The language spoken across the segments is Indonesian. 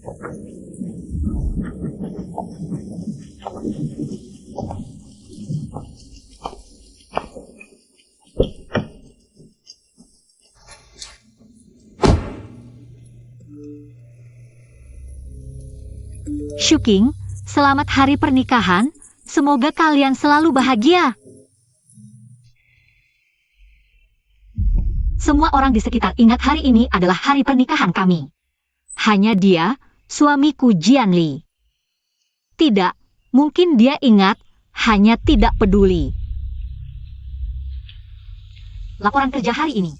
Shuking, selamat hari pernikahan. Semoga kalian selalu bahagia. Semua orang di sekitar ingat hari ini adalah hari pernikahan kami. Hanya dia, suamiku Jianli. Tidak, mungkin dia ingat, hanya tidak peduli. Laporan kerja hari ini.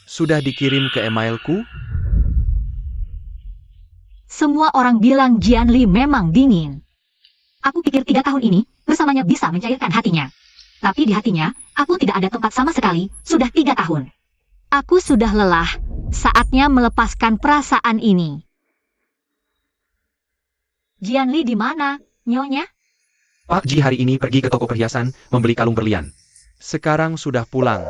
Sudah dikirim ke emailku? Semua orang bilang Jianli memang dingin. Aku pikir 3 tahun ini, bersamanya bisa mencairkan hatinya. Tapi di hatinya, aku tidak ada tempat sama sekali, sudah 3 tahun. Aku sudah lelah, saatnya melepaskan perasaan ini. Jianli di mana, Nyonya? Pak Ji hari ini pergi ke toko perhiasan, membeli kalung berlian. Sekarang sudah pulang.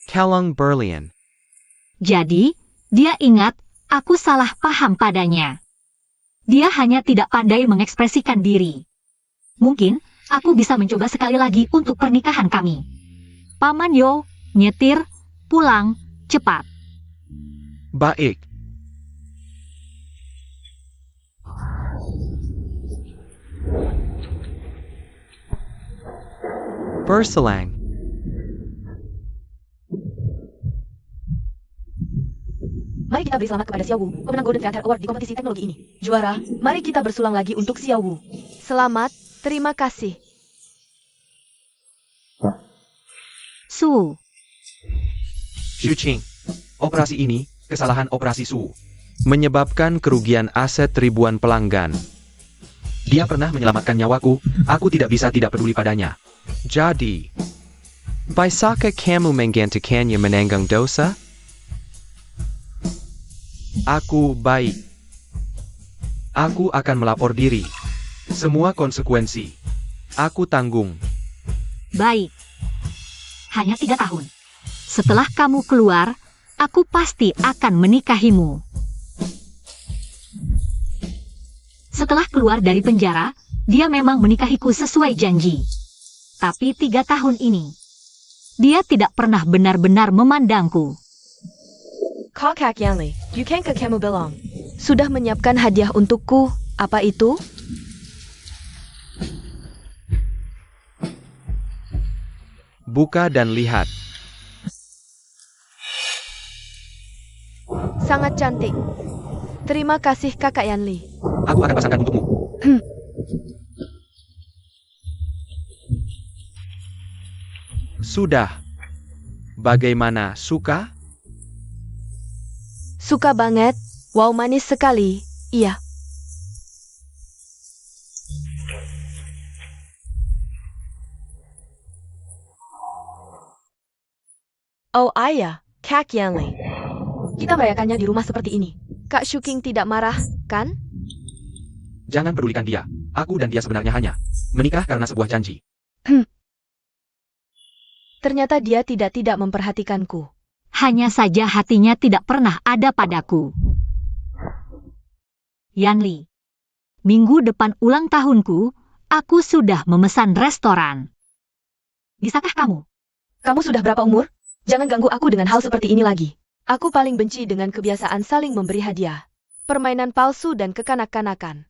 Kalung berlian. Jadi, dia ingat, aku salah paham padanya. Dia hanya tidak pandai mengekspresikan diri. Mungkin, aku bisa mencoba sekali lagi untuk pernikahan kami. Paman Yo, nyetir, pulang, cepat. Baik. Berselang. Mari kita beri selamat kepada Xiao Wu, pemenang Golden Theater Award di kompetisi teknologi ini. Juara, mari kita bersulang lagi untuk Xiao Wu. Selamat, terima kasih. Su. Shuqing. Operasi ini, kesalahan operasi Su. Menyebabkan kerugian aset ribuan pelanggan. Dia pernah menyelamatkan nyawaku, aku tidak bisa tidak peduli padanya. Jadi, bisakah kamu menggantikannya menanggung dosa? Aku baik. Aku akan melapor diri. Semua konsekuensi. Aku tanggung. Baik. Hanya 3 tahun. Setelah kamu keluar, aku pasti akan menikahimu. Setelah keluar dari penjara, dia memang menikahiku sesuai janji. Tapi 3 tahun ini, dia tidak pernah benar-benar memandangku. Kakak Yanli, bukankah kamu bilang sudah menyiapkan hadiah untukku? Apa itu? Buka dan lihat. Sangat cantik. Terima kasih Kakak Yanli. Aku akan pasangkan untukmu. Sudah. Bagaimana, suka? Suka banget. Wow, manis sekali. Iya. Oh ayah, Kak Yanli. Kita merayakannya di rumah seperti ini. Kak Shuking tidak marah, kan? Jangan pedulikan dia. Aku dan dia sebenarnya hanya menikah karena sebuah janji. Ternyata dia tidak memperhatikanku. Hanya saja hatinya tidak pernah ada padaku. Yanli, minggu depan ulang tahunku, aku sudah memesan restoran. Bisakah kamu? Kamu sudah berapa umur? Jangan ganggu aku dengan hal seperti ini lagi. Aku paling benci dengan kebiasaan saling memberi hadiah. Permainan palsu dan kekanak-kanakan.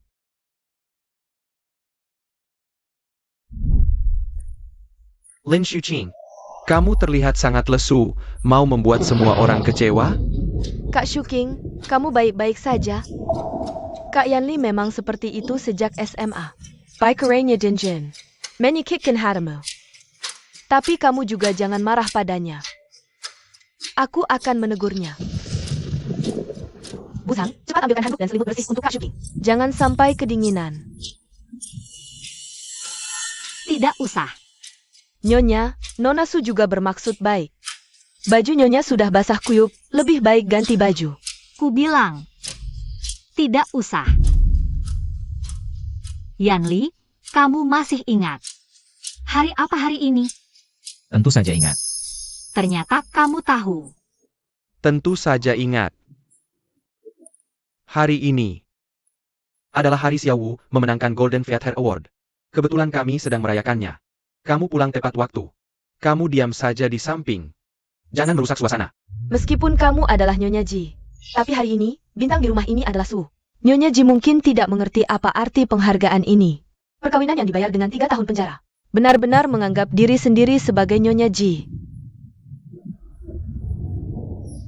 Lin Shuqing. Kamu terlihat sangat lesu, mau membuat semua orang kecewa? Kak Shuking, kamu baik-baik saja? Kak Yanli memang seperti itu sejak SMA. Baikerenya Dinjin. Menyikitkan hatimu. Tapi kamu juga jangan marah padanya. Aku akan menegurnya. Busang, cepat ambilkan handuk dan selimut bersih untuk Kak Shuking. Jangan sampai kedinginan. Tidak usah. Nyonya, Nona Su juga bermaksud baik. Baju Nyonya sudah basah kuyup, lebih baik ganti baju. Ku bilang, tidak usah. Yanli, kamu masih ingat. Hari apa hari ini? Tentu saja ingat. Ternyata kamu tahu. Tentu saja ingat. Hari ini Adalah hari Xiao Wu memenangkan Golden Theater Award. Kebetulan kami sedang merayakannya. Kamu pulang tepat waktu. kamu diam saja di samping. Jangan merusak suasana. Meskipun kamu adalah Nyonya Ji, tapi hari ini, bintang di rumah ini adalah Su. Nyonya Ji mungkin tidak mengerti apa arti penghargaan ini. Perkawinan yang dibayar dengan 3 tahun penjara. Benar-benar menganggap diri sendiri sebagai Nyonya Ji.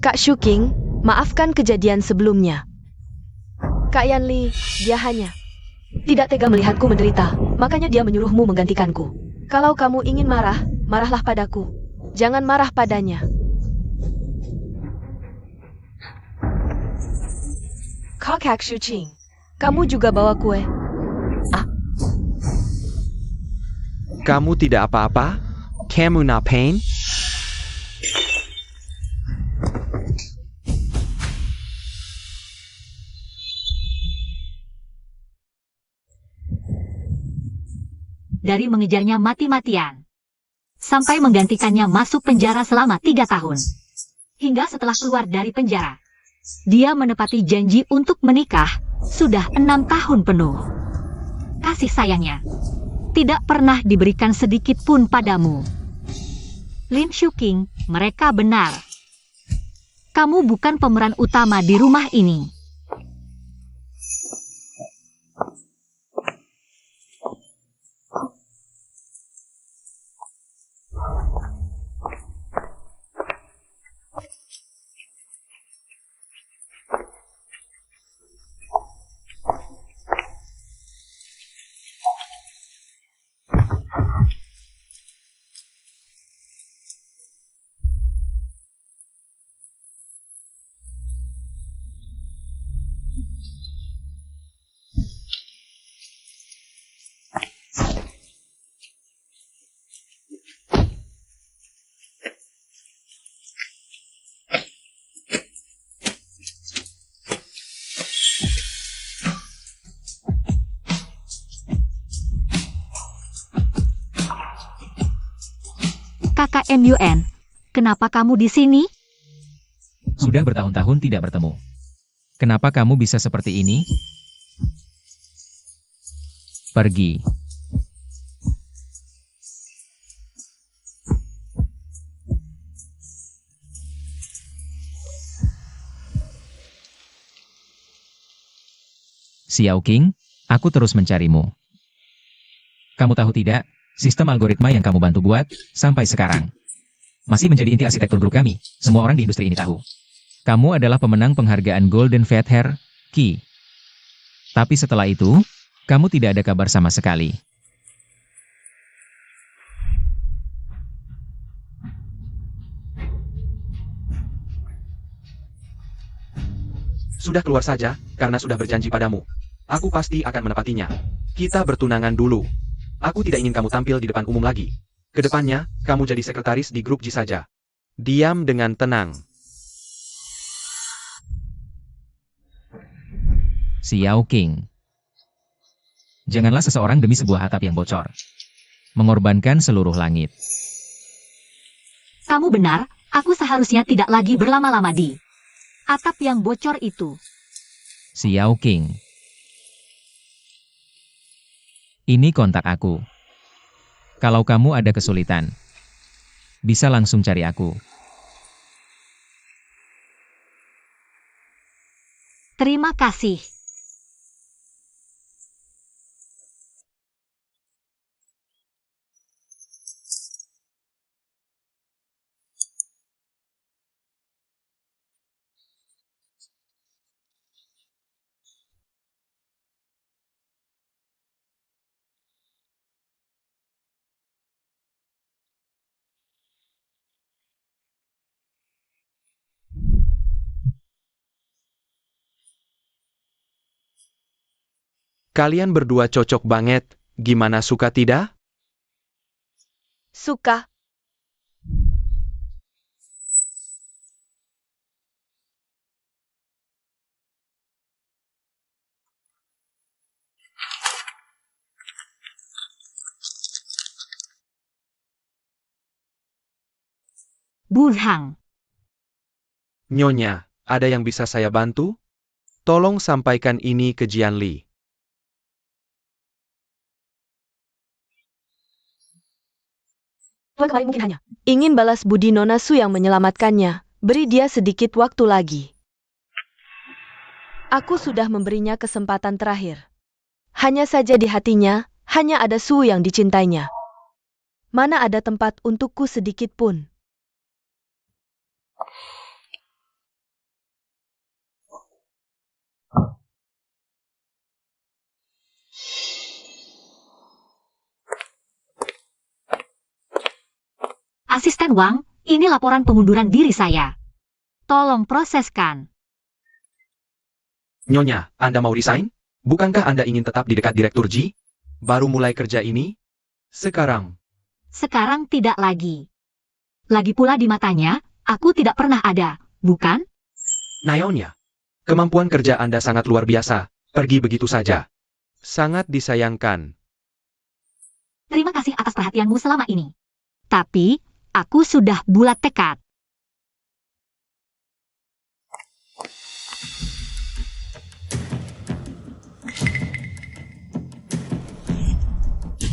Kak Shuking, maafkan kejadian sebelumnya. Kak Yanli, dia hanya Tidak tega melihatku menderita, makanya dia menyuruhmu menggantikanku. Kalau kamu ingin marah, marahlah padaku. Jangan marah padanya. Kak Shuching, kamu juga bawa kue. Kamu tidak apa-apa? Kamu na pain? Dari mengejarnya mati-matian. Sampai menggantikannya masuk penjara selama 3 tahun. Hingga setelah keluar dari penjara. Dia menepati janji untuk menikah sudah 6 tahun penuh. Kasih sayangnya tidak pernah diberikan sedikit pun padamu. Lim Shuking, mereka benar. Kamu bukan pemeran utama di rumah ini. Kakak MUN, kenapa kamu di sini? Sudah bertahun-tahun tidak bertemu. Kenapa kamu bisa seperti ini? Pergi. Xiao King, aku terus mencarimu. Kamu tahu tidak, sistem algoritma yang kamu bantu buat, sampai sekarang masih menjadi inti arsitektur grup kami. Semua orang di industri ini tahu. Kamu adalah pemenang penghargaan Golden Fat Hair, Ki. Tapi setelah itu, kamu tidak ada kabar sama sekali. Sudah keluar saja, karena sudah berjanji padamu. Aku pasti akan menepatinya. Kita bertunangan dulu. Aku tidak ingin kamu tampil di depan umum lagi. Kedepannya, kamu jadi sekretaris di grup G saja. Diam dengan tenang. Xiao King. Janganlah seseorang demi sebuah atap yang bocor. Mengorbankan seluruh langit. Kamu benar, aku seharusnya tidak lagi berlama-lama di atap yang bocor itu. Xiao King. Ini kontak aku. Kalau kamu ada kesulitan, bisa langsung cari aku. Terima kasih. Kalian berdua cocok banget, gimana suka tidak? Suka. Burhang. Nyonya, ada yang bisa saya bantu? Tolong sampaikan ini ke Jian Li. Tuan kemarin mungkin hanya. Ingin balas budi Nona Su yang menyelamatkannya, beri dia sedikit waktu lagi. Aku sudah memberinya kesempatan terakhir. Hanya saja di hatinya, hanya ada Su yang dicintainya. Mana ada tempat untukku sedikit pun. Asisten Wang, ini laporan pengunduran diri saya. Tolong proseskan. Nyonya, Anda mau resign? Bukankah Anda ingin tetap di dekat Direktur Ji? Baru mulai kerja ini? Sekarang. Sekarang tidak lagi. Lagi pula di matanya, aku tidak pernah ada, bukan? Naonya. Kemampuan kerja Anda sangat luar biasa. Pergi begitu saja. Sangat disayangkan. Terima kasih atas perhatianmu selama ini. Tapi, aku sudah bulat tekad.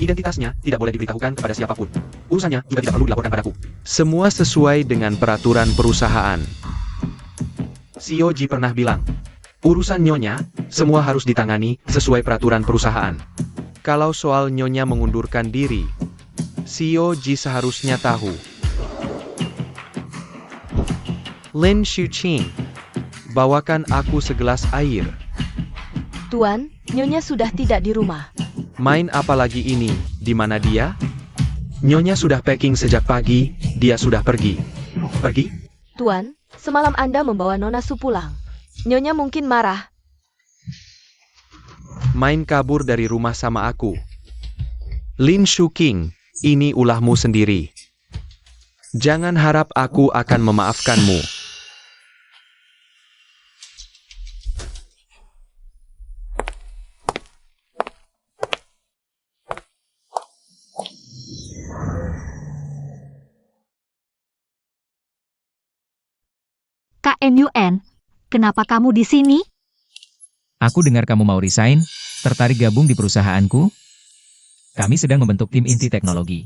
Identitasnya tidak boleh diberitahukan kepada siapapun. Urusannya juga tidak perlu dilaporkan padaku. Semua sesuai dengan peraturan perusahaan. CEO Ji pernah bilang, urusan Nyonya, semua harus ditangani sesuai peraturan perusahaan. Kalau soal Nyonya mengundurkan diri, CEO Ji seharusnya tahu. Lin Shuqing, bawakan aku segelas air. Tuan, Nyonya sudah tidak di rumah. Main apa lagi ini? Di mana dia? Nyonya sudah packing sejak pagi, dia sudah pergi. Pergi? Tuan, semalam Anda membawa Nona Su pulang. Nyonya mungkin marah. Main kabur dari rumah sama aku. Lin Shuqing, ini ulahmu sendiri. Jangan harap aku akan memaafkanmu. KMUN, kenapa kamu di sini? Aku dengar kamu mau resign, tertarik gabung di perusahaanku? Kami sedang membentuk tim inti teknologi.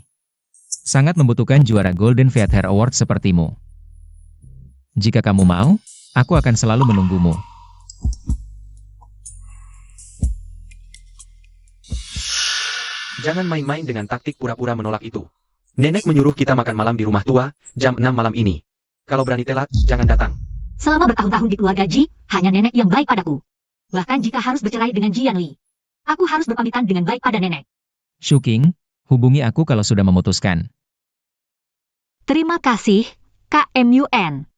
Sangat membutuhkan juara Golden Viether Award sepertimu. Jika kamu mau, aku akan selalu menunggumu. Jangan main-main dengan taktik pura-pura menolak itu. Nenek menyuruh kita makan malam di rumah tua, jam 6 malam ini. Kalau berani telat, jangan datang. Selama bertahun-tahun di keluarga Ji, hanya nenek yang baik padaku. Bahkan jika harus bercerai dengan Jian Li, aku harus berpamitan dengan baik pada nenek. Shuqing, hubungi aku kalau sudah memutuskan. Terima kasih, KMUN.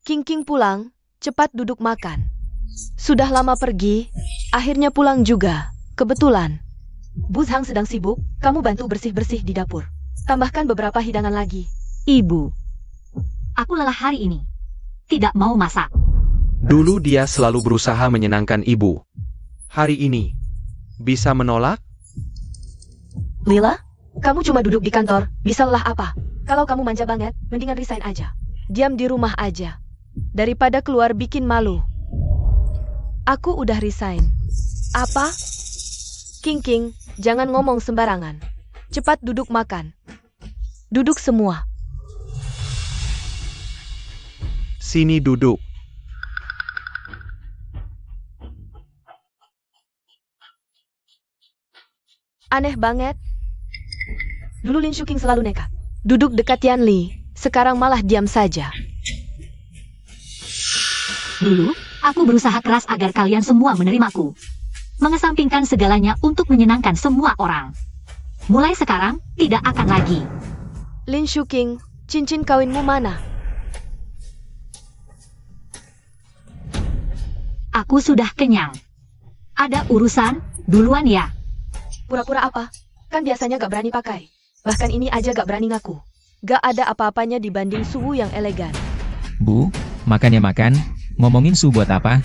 King pulang, cepat duduk makan. Sudah lama pergi, akhirnya pulang juga. Kebetulan. Bu Zhang sedang sibuk, kamu bantu bersih-bersih di dapur. Tambahkan beberapa hidangan lagi. Ibu, aku lelah hari ini. Tidak mau masak. Dulu dia selalu berusaha menyenangkan ibu. Hari ini, bisa menolak? Lila, kamu cuma duduk di kantor, bisa lelah apa? Kalau kamu manja banget, mendingan resign aja. Diam di rumah aja. Daripada keluar bikin malu. Aku udah resign. Apa? King, jangan ngomong sembarangan. Cepat duduk makan. Duduk semua. Sini duduk. Aneh banget. Dulu Lin Shuqing selalu nekat. Duduk dekat Yan Li, sekarang malah diam saja. Dulu, aku berusaha keras agar kalian semua menerimaku. Mengesampingkan segalanya untuk menyenangkan semua orang. Mulai sekarang, tidak akan lagi. Lin Shuqing, cincin kawinmu mana? Aku sudah kenyang. Ada urusan, duluan ya. Pura-pura apa? Kan biasanya gak berani pakai. Bahkan ini aja gak berani ngaku. Gak ada apa-apanya dibanding suhu yang elegan. Bu, makan ya makan. Ngomongin Su buat apa?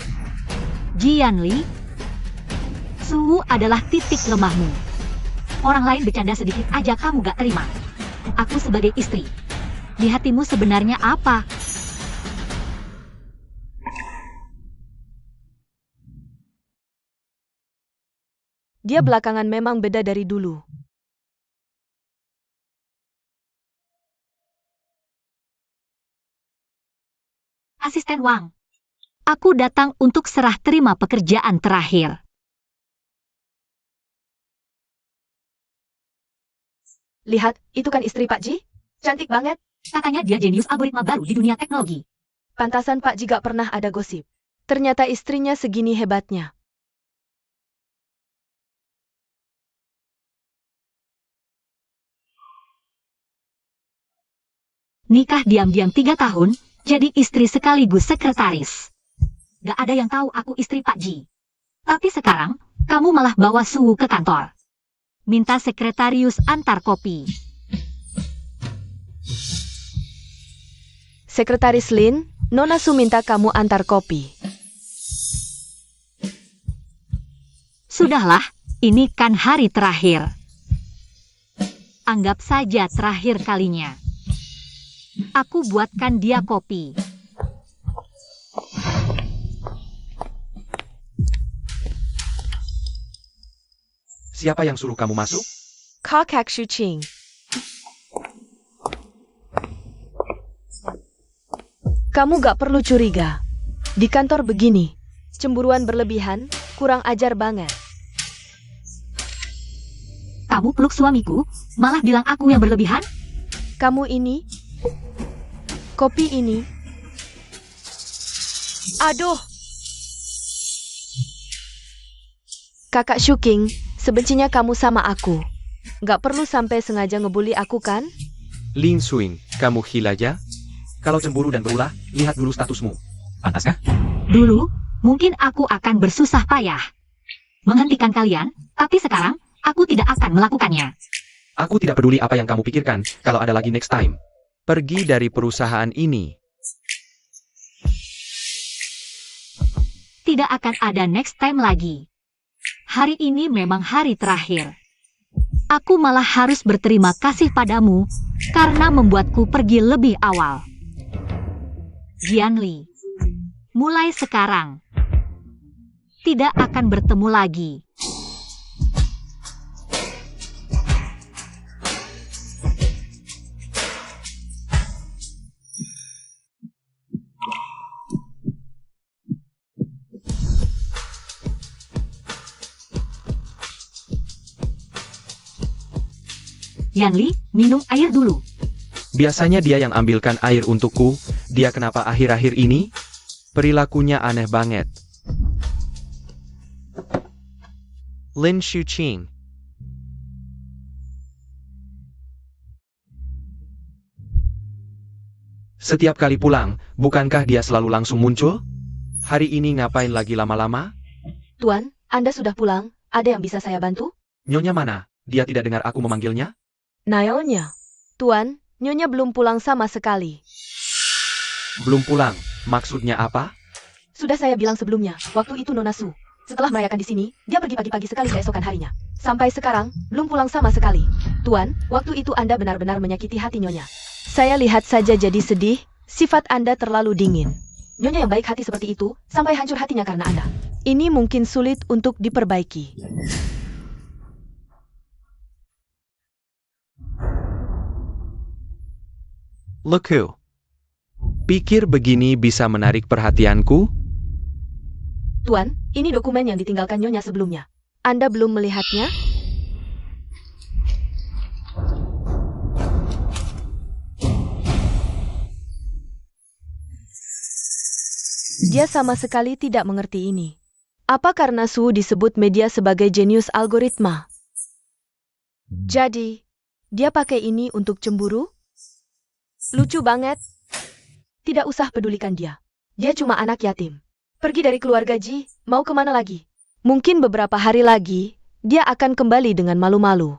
Jian Li, Suhu adalah titik lemahmu. Orang lain bercanda sedikit aja kamu gak terima. Aku sebagai istri. Di hatimu sebenarnya apa? Dia belakangan memang beda dari dulu. Asisten Wang. Aku datang untuk serah terima pekerjaan terakhir. Lihat, itu kan istri Pak Ji? Cantik banget. Katanya dia jenius algoritma baru di dunia teknologi. Pantasan Pak Ji gak pernah ada gosip. Ternyata istrinya segini hebatnya. Nikah diam-diam 3 tahun, jadi istri sekaligus sekretaris. Gak ada yang tahu aku istri Pak Ji. Tapi sekarang, kamu malah bawa Suhu ke kantor. Minta sekretarius antar kopi. Sekretaris Lin, Nona Su minta kamu antar kopi. Sudahlah, ini kan hari terakhir. Anggap saja terakhir kalinya. Aku buatkan dia kopi. Siapa yang suruh kamu masuk? Kakak Shuqing. Kamu gak perlu curiga. Di kantor begini, cemburuan berlebihan, kurang ajar banget. Kamu peluk suamiku, malah bilang aku yang berlebihan? Kamu ini, kopi ini. Aduh. Kakak Shuqing, sebencinya kamu sama aku. Gak perlu sampai sengaja ngebully aku kan? Lin Suing, kamu gila aja? Kalau cemburu dan berulah, lihat dulu statusmu. Pantaskah? Dulu, mungkin aku akan bersusah payah menghentikan kalian, tapi sekarang, aku tidak akan melakukannya. Aku tidak peduli apa yang kamu pikirkan, kalau ada lagi next time. Pergi dari perusahaan ini. Tidak akan ada next time lagi. Hari ini memang hari terakhir. Aku malah harus berterima kasih padamu karena membuatku pergi lebih awal. Jian Li, mulai sekarang, tidak akan bertemu lagi. Yan Li, minum air dulu. Biasanya dia yang ambilkan air untukku, dia kenapa akhir-akhir ini? Perilakunya aneh banget. Lin Shuqing. Setiap kali pulang, bukankah dia selalu langsung muncul? Hari ini ngapain lagi lama-lama? Tuan, Anda sudah pulang. Ada yang bisa saya bantu? Nyonya mana? Dia tidak dengar aku memanggilnya? Nayonya. Tuan, Nyonya belum pulang sama sekali. Belum pulang. Maksudnya apa? Sudah saya bilang sebelumnya, waktu itu Nona Su. Setelah merayakan di sini, dia pergi pagi-pagi sekali keesokan harinya. Sampai sekarang, belum pulang sama sekali. Tuan, waktu itu Anda benar-benar menyakiti hati Nyonya. Saya lihat saja jadi sedih, sifat Anda terlalu dingin. Nyonya yang baik hati seperti itu, sampai hancur hatinya karena Anda. Ini mungkin sulit untuk diperbaiki. Look who. Pikir begini bisa menarik perhatianku? Tuan, ini dokumen yang ditinggalkan Nyonya sebelumnya. Anda belum melihatnya? Dia sama sekali tidak mengerti ini. Apa karena Su disebut media sebagai jenius algoritma? Jadi, dia pakai ini untuk cemburu? Lucu banget. Tidak usah pedulikan dia. Dia cuma anak yatim. Pergi dari keluarga Ji, mau kemana lagi? Mungkin beberapa hari lagi, dia akan kembali dengan malu-malu.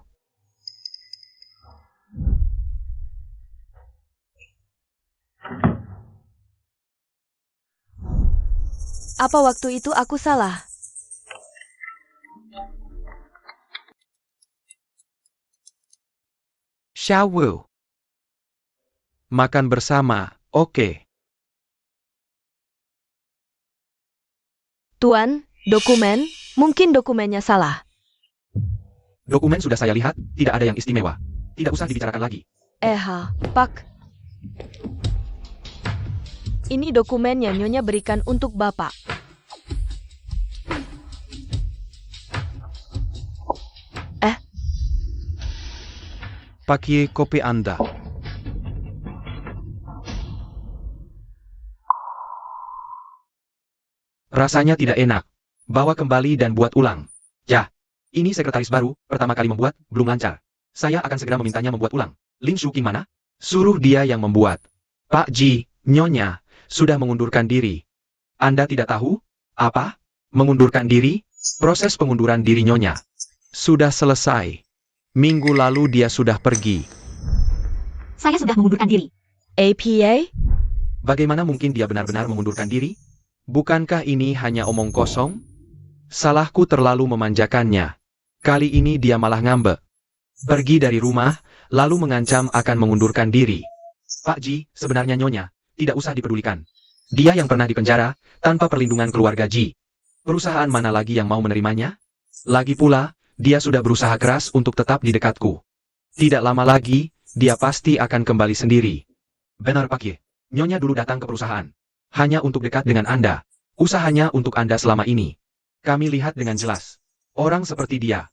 Apa waktu itu aku salah? Shawu. Makan bersama, oke. Tuan, dokumen, mungkin dokumennya salah. Dokumen sudah saya lihat, tidak ada yang istimewa. Tidak usah dibicarakan lagi. Pak. Ini dokumen yang Nyonya berikan untuk Bapak. Pakai kopi Anda. Rasanya tidak enak. Bawa kembali dan buat ulang. Ya, ini sekretaris baru, pertama kali membuat, belum lancar. Saya akan segera memintanya membuat ulang. Lin Shuking mana? Suruh dia yang membuat. Pak Ji, Nyonya, sudah mengundurkan diri. Anda tidak tahu? Apa? Mengundurkan diri? Proses pengunduran diri Nyonya sudah selesai. Minggu lalu dia sudah pergi. Saya sudah mengundurkan diri. APA? Bagaimana mungkin dia benar-benar mengundurkan diri? Bukankah ini hanya omong kosong? Salahku terlalu memanjakannya. Kali ini dia malah ngambek. Pergi dari rumah, lalu mengancam akan mengundurkan diri. Pak Ji, sebenarnya Nyonya, tidak usah dipedulikan. Dia yang pernah dipenjara, tanpa perlindungan keluarga Ji. Perusahaan mana lagi yang mau menerimanya? Lagi pula, dia sudah berusaha keras untuk tetap di dekatku. Tidak lama lagi, dia pasti akan kembali sendiri. Benar Pak Ye, Nyonya dulu datang ke perusahaan. Hanya untuk dekat dengan Anda. Usahanya untuk Anda selama ini. Kami lihat dengan jelas. Orang seperti dia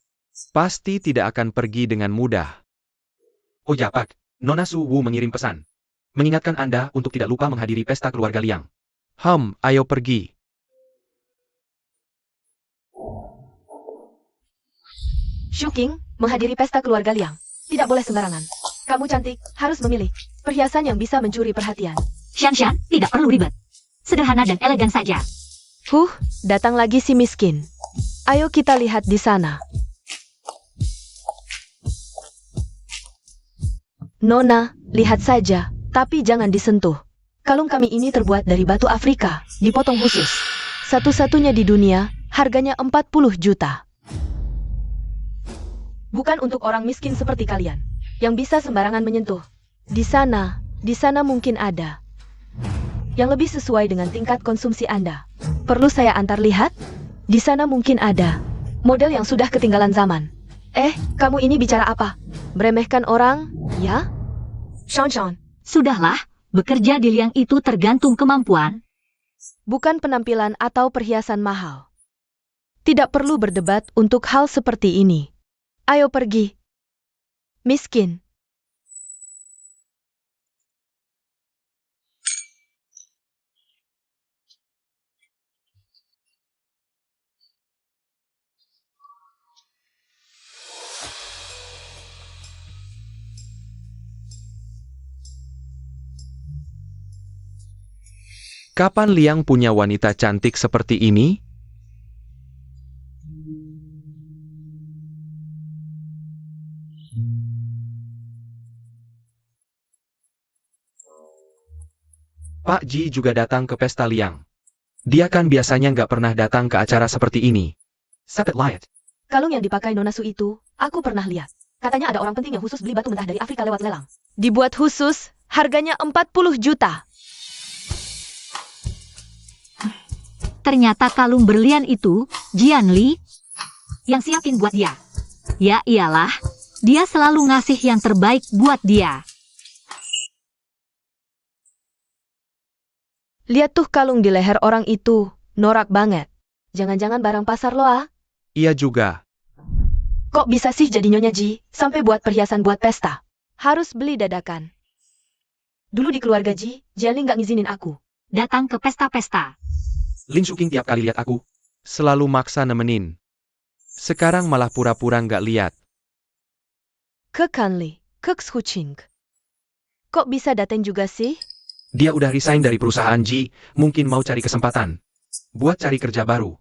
pasti tidak akan pergi dengan mudah. Oh ya Pak, Nona Su Wu mengirim pesan. Mengingatkan Anda untuk tidak lupa menghadiri pesta keluarga Liang. Ayo pergi. Shuking, menghadiri pesta keluarga Liang. Tidak boleh sembarangan. Kamu cantik, harus memilih perhiasan yang bisa mencuri perhatian. Xian, tidak perlu ribet. Sederhana dan elegan saja. Datang lagi si miskin. Ayo kita lihat di sana. Nona, lihat saja, tapi jangan disentuh. Kalung kami ini terbuat dari batu Afrika, dipotong khusus. Satu-satunya di dunia, harganya 40 juta. Bukan untuk orang miskin seperti kalian, yang bisa sembarangan menyentuh. Di sana mungkin ada. Yang lebih sesuai dengan tingkat konsumsi Anda. Perlu saya antar lihat? Di sana mungkin ada. Model yang sudah ketinggalan zaman. Kamu ini bicara apa? Meremehkan orang, ya? Sean. Sudahlah, bekerja di Liang itu tergantung kemampuan. Bukan penampilan atau perhiasan mahal. Tidak perlu berdebat untuk hal seperti ini. Ayo pergi. Miskin. Kapan Liang punya wanita cantik seperti ini? Pak Ji juga datang ke pesta Liang. Dia kan biasanya nggak pernah datang ke acara seperti ini. Sapet light. Kalung yang dipakai Nona Su itu, aku pernah lihat. Katanya ada orang penting yang khusus beli batu mentah dari Afrika lewat lelang. Dibuat khusus, harganya 40 juta. Ternyata kalung berlian itu, Jian Li, yang siapin buat dia. Ya iyalah, dia selalu ngasih yang terbaik buat dia. Lihat tuh kalung di leher orang itu, norak banget. Jangan-jangan barang pasar lo ah? Iya juga. Kok bisa sih jadi Nyonya Ji, sampai buat perhiasan buat pesta? Harus beli dadakan. Dulu di keluarga Ji, Jian Li nggak ngizinin aku. Datang ke pesta-pesta. Lin Shuking tiap kali lihat aku, Selalu maksa nemenin. Sekarang malah pura-pura nggak lihat. Kekanli, Kekshuching. Kok bisa datang juga sih? dia udah resign dari perusahaan Ji, mungkin mau cari kesempatan. Buat cari kerja baru.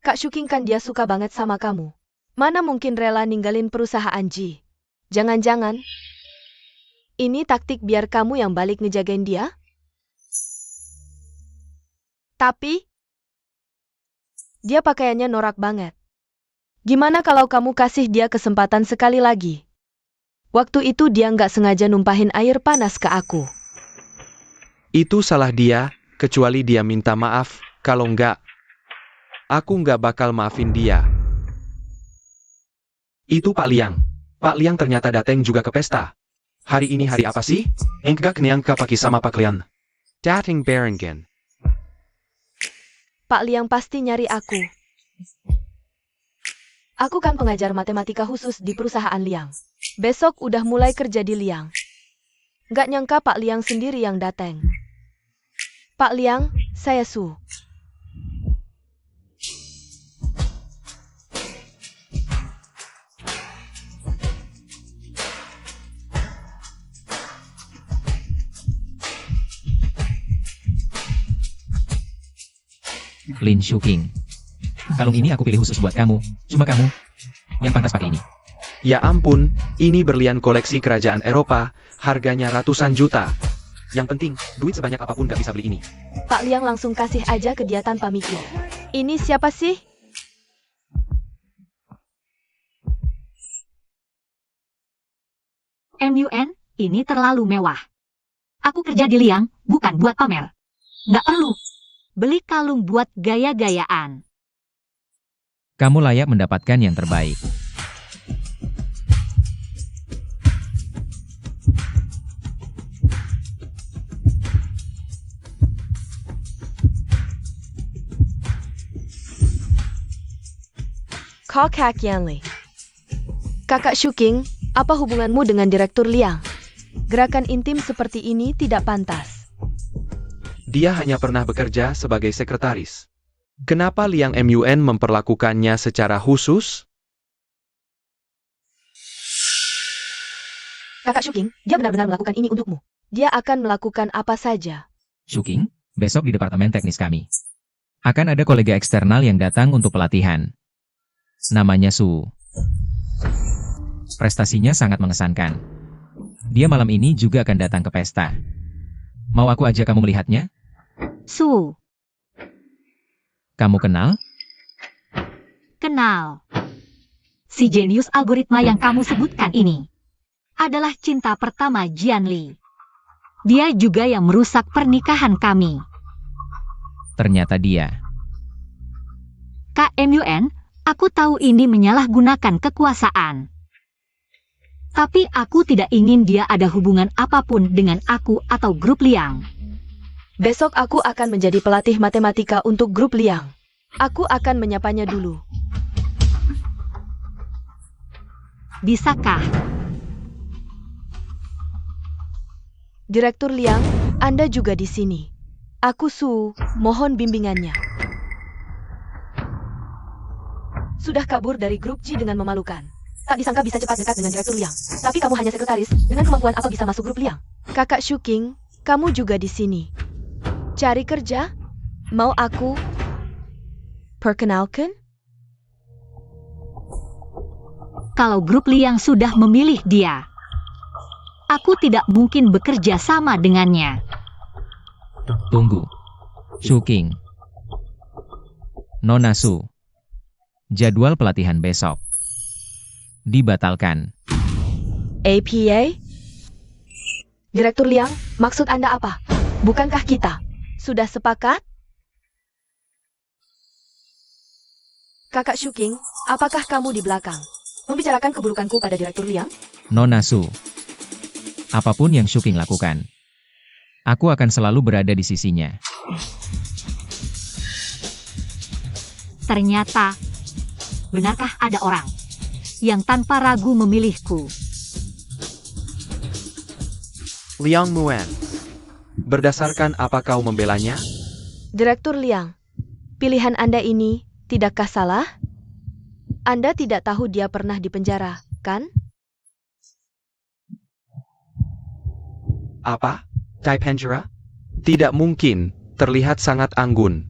Kak Shuking kan dia suka banget sama kamu. Mana mungkin rela ninggalin perusahaan Ji? Jangan-jangan ini taktik biar kamu yang balik ngejagain dia? Tapi dia pakaiannya norak banget. Gimana kalau kamu kasih dia kesempatan sekali lagi? Waktu itu dia nggak sengaja numpahin air panas ke aku. Itu salah dia, kecuali dia minta maaf, kalau enggak, aku nggak bakal maafin dia. Itu Pak Liang. Pak Liang ternyata dateng juga ke pesta. Hari ini hari apa sih? Enggak nyangka pagi sama Pak Liang. Dateng barengan. Pak Liang pasti nyari aku. Aku kan pengajar matematika khusus di perusahaan Liang. Besok udah mulai kerja di Liang. Nggak nyangka Pak Liang sendiri yang datang. Pak Liang, saya Su. Lin Shuking. Kalung ini aku pilih khusus buat kamu. Cuma kamu yang pantas pakai ini. Ya ampun, ini berlian koleksi kerajaan Eropa, harganya ratusan juta. Yang penting, duit sebanyak apapun gak bisa beli ini. Pak Liang langsung kasih aja ke dia tanpa mikir. Ini siapa sih? MUN, ini terlalu mewah. Aku kerja di Liang, bukan buat pamer. Nggak perlu. Beli kalung buat gaya-gayaan. Kamu layak mendapatkan yang terbaik. Kakak Yanli. Kakak Shuking, apa hubunganmu dengan Direktur Liang? Gerakan intim seperti ini tidak pantas. Dia hanya pernah bekerja sebagai sekretaris. Kenapa Liang MUN memperlakukannya secara khusus? Kakak Shuking, dia benar-benar melakukan ini untukmu. Dia akan melakukan apa saja. Shuking, besok di departemen teknis kami. Akan ada kolega eksternal yang datang untuk pelatihan. Namanya Su. Prestasinya sangat mengesankan. Dia malam ini juga akan datang ke pesta. Mau aku ajak kamu melihatnya? Su, Kamu kenal? kenal. Si jenius algoritma yang kamu sebutkan ini adalah cinta pertama Jian Li. Dia juga yang merusak pernikahan kami. Ternyata dia. Kak MUN, aku tahu ini menyalahgunakan kekuasaan. Tapi aku tidak ingin dia ada hubungan apapun dengan aku atau grup Liang. Besok aku akan menjadi pelatih matematika untuk grup Liang. Aku akan menyapanya dulu. Bisakah? Direktur Liang, Anda juga di sini. Aku Su, mohon bimbingannya. Sudah kabur dari grup G dengan memalukan. Tak disangka bisa cepat dekat dengan Direktur Liang. Tapi kamu hanya sekretaris, dengan kemampuan apa bisa masuk grup Liang? Kakak Shuking, kamu juga di sini. Cari kerja? Mau aku perkenalkan? Kalau grup Liang sudah memilih dia, aku tidak mungkin bekerja sama dengannya. Tunggu. Shuking. Nona Su. Jadwal pelatihan besok. Dibatalkan. APA? Direktur Liang, maksud Anda apa? Bukankah kita? Sudah sepakat? Kakak Shuking, apakah kamu di belakang? Membicarakan keburukanku pada Direktur Liang? Nona Su. Apapun yang Shuking lakukan, aku akan selalu berada di sisinya. Ternyata, benarkah ada orang yang tanpa ragu memilihku? Liang Muan. Berdasarkan apa kau membelanya? Direktur Liang, pilihan Anda ini tidakkah salah? Anda tidak tahu dia pernah dipenjara, kan? Apa? Tai penjara? Tidak mungkin, terlihat sangat anggun.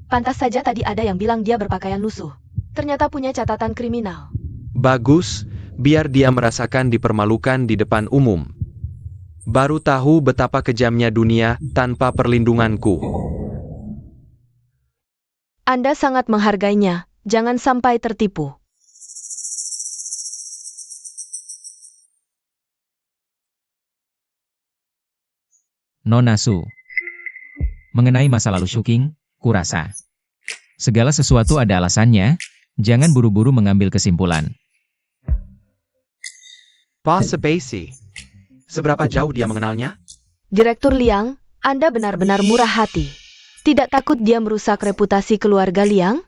Pantas saja tadi ada yang bilang dia berpakaian lusuh. Ternyata punya catatan kriminal. Bagus, biar dia merasakan dipermalukan di depan umum. Baru tahu betapa kejamnya dunia tanpa perlindunganku. Anda sangat menghargainya, jangan sampai tertipu. Nona Su. Mengenai masa lalu Shuking, kurasa segala sesuatu ada alasannya, jangan buru-buru mengambil kesimpulan. Pak Sepasi. Seberapa jauh dia mengenalnya? Direktur Liang, Anda benar-benar murah hati. Tidak takut dia merusak reputasi keluarga Liang?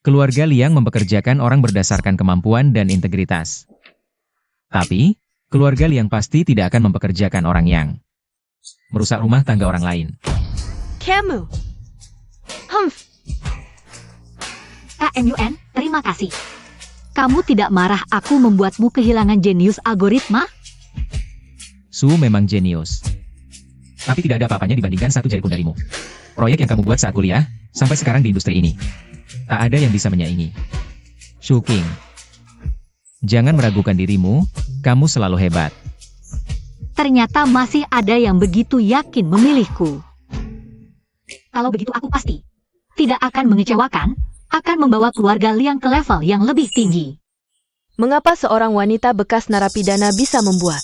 Keluarga Liang mempekerjakan orang berdasarkan kemampuan dan integritas. Tapi, keluarga Liang pasti tidak akan mempekerjakan orang yang merusak rumah tangga orang lain. Kamu. Humph. Kak Yun, terima kasih. Kamu tidak marah aku membuatmu kehilangan jenius algoritma? Su memang jenius. Tapi tidak ada apa-apanya dibandingkan satu jari pun darimu. Proyek yang kamu buat saat kuliah, sampai sekarang di industri ini. Tak ada yang bisa menyaingi. Shuking. Jangan meragukan dirimu, kamu selalu hebat. Ternyata masih ada yang begitu yakin memilihku. Kalau begitu aku pasti tidak akan mengecewakan, akan membawa keluarga Liang ke level yang lebih tinggi. Mengapa seorang wanita bekas narapidana bisa membuat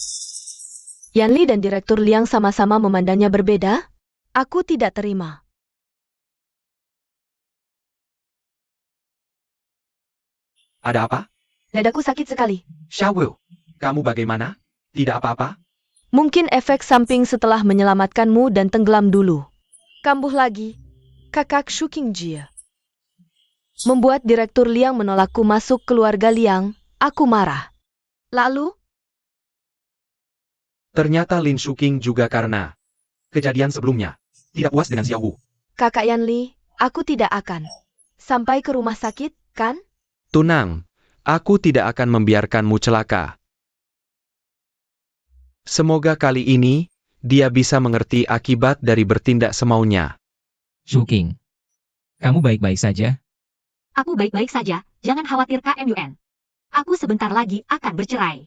Yanli dan Direktur Liang sama-sama memandangnya berbeda? Aku tidak terima. Ada apa? Dadaku sakit sekali. Xiaowu, kamu bagaimana? Tidak apa-apa? Mungkin efek samping setelah menyelamatkanmu dan tenggelam dulu. Kambuh lagi. Kakak Shuking Jia. Membuat Direktur Liang menolakku masuk keluarga Liang, aku marah. Lalu, Ternyata Lin Shuking juga karena kejadian sebelumnya. Tidak puas dengan Xiaowu. Kakak Yanli, aku tidak akan sampai ke rumah sakit, kan? Tunang, aku tidak akan membiarkanmu celaka. Semoga kali ini, dia bisa mengerti akibat dari bertindak semaunya. Shuking. Kamu baik-baik saja? Aku baik-baik saja, jangan khawatir Kak Yun. Aku sebentar lagi akan bercerai.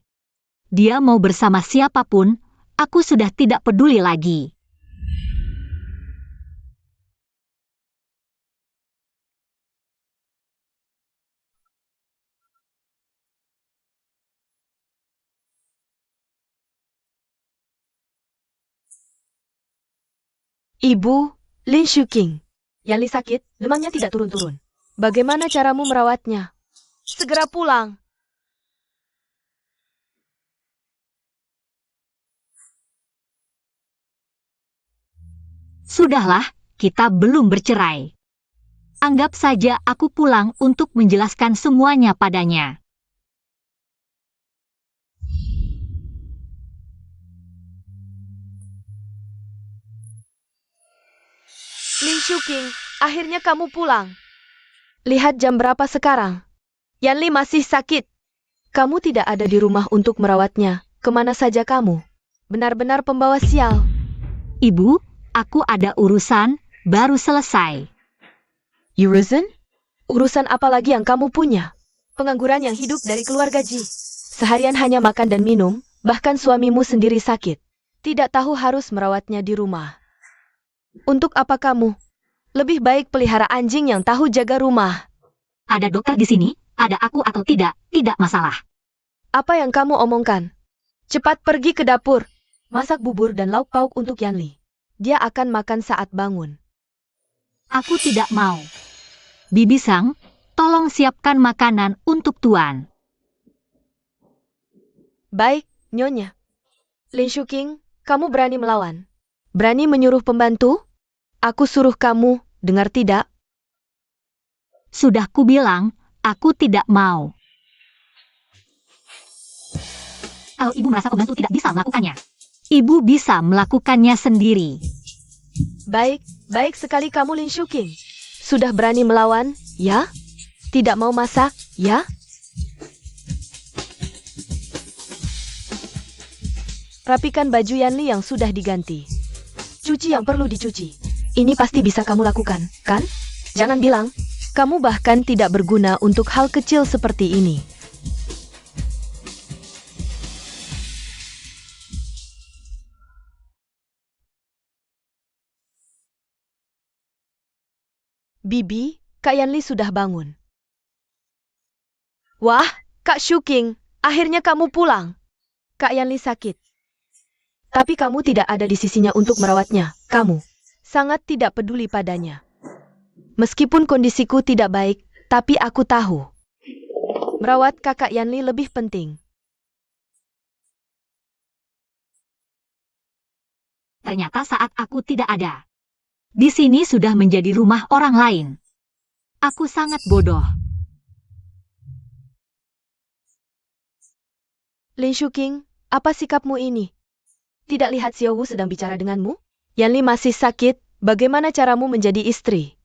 Dia mau bersama siapapun, aku sudah tidak peduli lagi. Ibu, Lin Shuking. Yanli sakit, demamnya tidak turun-turun. Bagaimana caramu merawatnya? Segera pulang. Sudahlah, kita belum bercerai. Anggap saja aku pulang untuk menjelaskan semuanya padanya. Lin Shuking, akhirnya kamu pulang. Lihat jam berapa sekarang. Yanli masih sakit. Kamu tidak ada di rumah untuk merawatnya. Kemana saja kamu? Benar-benar pembawa sial. Ibu, aku ada urusan, baru selesai. Urusan? Urusan apa lagi yang kamu punya? Pengangguran yang hidup dari keluarga Ji. Seharian hanya makan dan minum, bahkan suamimu sendiri sakit. Tidak tahu harus merawatnya di rumah. Untuk apa kamu? Lebih baik pelihara anjing yang tahu jaga rumah. Ada dokter di sini, ada aku atau tidak masalah. Apa yang kamu omongkan? Cepat pergi ke dapur. Masak bubur dan lauk pauk untuk Yanli. Dia akan makan saat bangun. Aku tidak mau. Bibi Sang, tolong siapkan makanan untuk Tuan. Baik, Nyonya. Lin Shuking, kamu berani melawan? Berani menyuruh pembantu? Aku suruh kamu, dengar tidak? Sudah kubilang, aku tidak mau. Kalau ibu merasa pembantu tidak bisa melakukannya, ibu bisa melakukannya sendiri. Baik, baik sekali kamu Lin Shuking. Sudah berani melawan, ya? Tidak mau masak, ya? Rapikan baju Yanli yang sudah diganti. Cuci yang perlu dicuci. Ini pasti bisa kamu lakukan, kan? Jangan bilang. Kamu bahkan tidak berguna untuk hal kecil seperti ini. Bibi, Kak Yanli sudah bangun. Wah, Kak Shuking, akhirnya kamu pulang. Kak Yanli sakit. Tapi kamu tidak ada di sisinya untuk merawatnya. Kamu sangat tidak peduli padanya. Meskipun kondisiku tidak baik, tapi aku tahu. Merawat kakak Yanli lebih penting. Ternyata saat aku tidak ada, di sini sudah menjadi rumah orang lain. Aku sangat bodoh. Lin Shuking, apa sikapmu ini? Tidak lihat Xiao Wu sedang bicara denganmu? Yanli masih sakit, bagaimana caramu menjadi istri?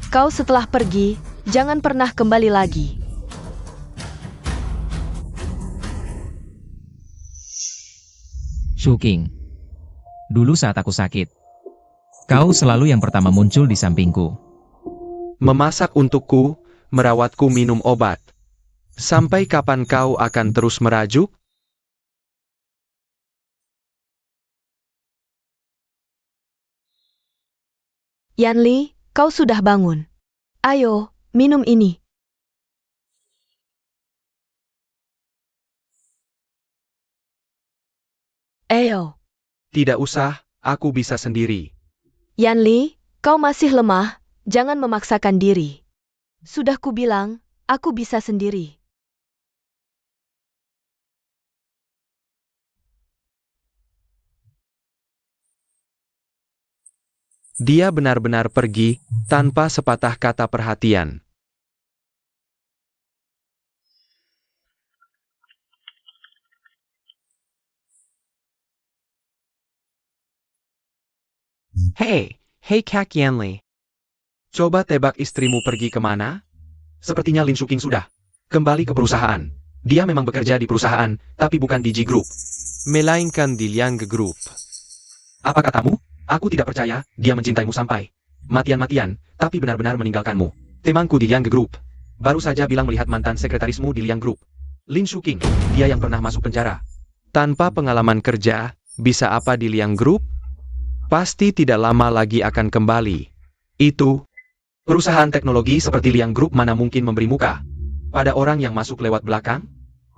Kau setelah pergi, jangan pernah kembali lagi. Shuking. Dulu saat aku sakit, kau selalu yang pertama muncul di sampingku. Memasak untukku, merawatku minum obat. Sampai kapan kau akan terus merajuk? Yanli, kau sudah bangun. Ayo, minum ini. Ayo. Tidak usah, aku bisa sendiri. Yanli, kau masih lemah, jangan memaksakan diri. Sudah kubilang, aku bisa sendiri. Dia benar-benar pergi, tanpa sepatah kata perhatian. Hei Kak Yanli. Coba tebak istrimu pergi kemana? Sepertinya Lin Shuking sudah kembali ke perusahaan. Dia memang bekerja di perusahaan, tapi bukan di G Group, melainkan di Liang Group. Apa katamu? Aku tidak percaya, dia mencintaimu sampai matian-matian, tapi benar-benar meninggalkanmu. Temanku di Liang Group baru saja bilang melihat mantan sekretarismu di Liang Group. Lin Shuking, dia yang pernah masuk penjara. Tanpa pengalaman kerja, bisa apa di Liang Group? Pasti tidak lama lagi akan kembali. Itu, perusahaan teknologi seperti Liang Group mana mungkin memberi muka pada orang yang masuk lewat belakang?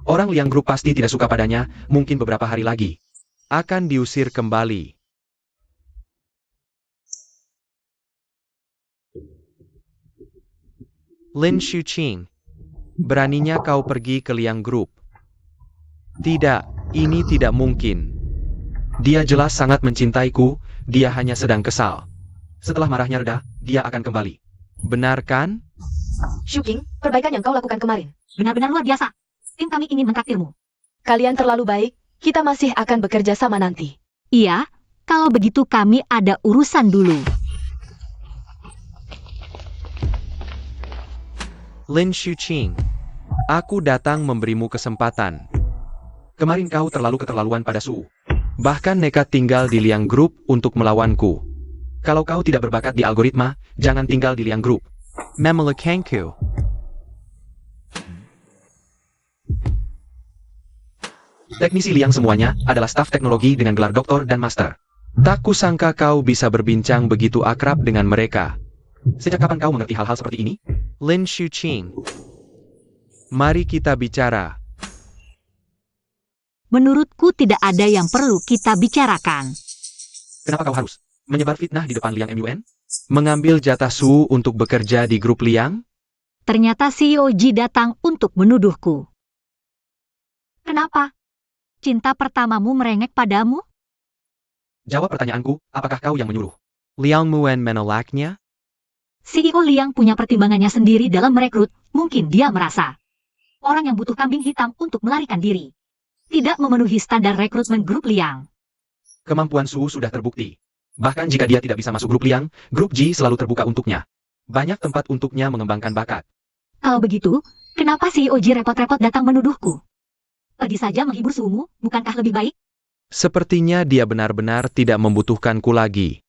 Orang Liang Group pasti tidak suka padanya, mungkin beberapa hari lagi akan diusir kembali. Lin Shuqing, beraninya kau pergi ke Liang Group? Tidak, ini tidak mungkin. Dia jelas sangat mencintaiku, dia hanya sedang kesal. Setelah marahnya reda, dia akan kembali. Benar kan? Shuking, perbaikan yang kau lakukan kemarin. Benar-benar luar biasa. Tim kami ingin mentraktirmu. Kalian terlalu baik, kita masih akan bekerja sama nanti. Iya, kalau begitu kami ada urusan dulu. Lin Shuqing, aku datang memberimu kesempatan. Kemarin kau terlalu keterlaluan pada Su. Bahkan nekat tinggal di Liang Group untuk melawanku. Kalau kau tidak berbakat di algoritma, jangan tinggal di Liang Group. Memelukkanku. Teknisi Liang semuanya adalah staf teknologi dengan gelar doktor dan master. Tak kusangka kau bisa berbincang begitu akrab dengan mereka. Sejak kapan kau mengerti hal-hal seperti ini? Lin Shuqing, mari kita bicara. Menurutku tidak ada yang perlu kita bicarakan. Kenapa kau harus menyebar fitnah di depan Liang MUN? Mengambil jatah Su untuk bekerja di grup Liang? Ternyata CEO Ji datang untuk menuduhku. Kenapa? Cinta pertamamu merengek padamu? Jawab pertanyaanku, apakah kau yang menyuruh Liang Muan menolaknya? CEO Liang punya pertimbangannya sendiri dalam merekrut, mungkin dia merasa orang yang butuh kambing hitam untuk melarikan diri. Tidak memenuhi standar rekrutmen grup Liang. Kemampuan Su sudah terbukti. Bahkan jika dia tidak bisa masuk grup Liang, grup Ji selalu terbuka untuknya. Banyak tempat untuknya mengembangkan bakat. Kalau begitu, kenapa CEO Ji repot-repot datang menuduhku? Pergi saja menghibur suhumu, bukankah lebih baik? Sepertinya dia benar-benar tidak membutuhkanku lagi.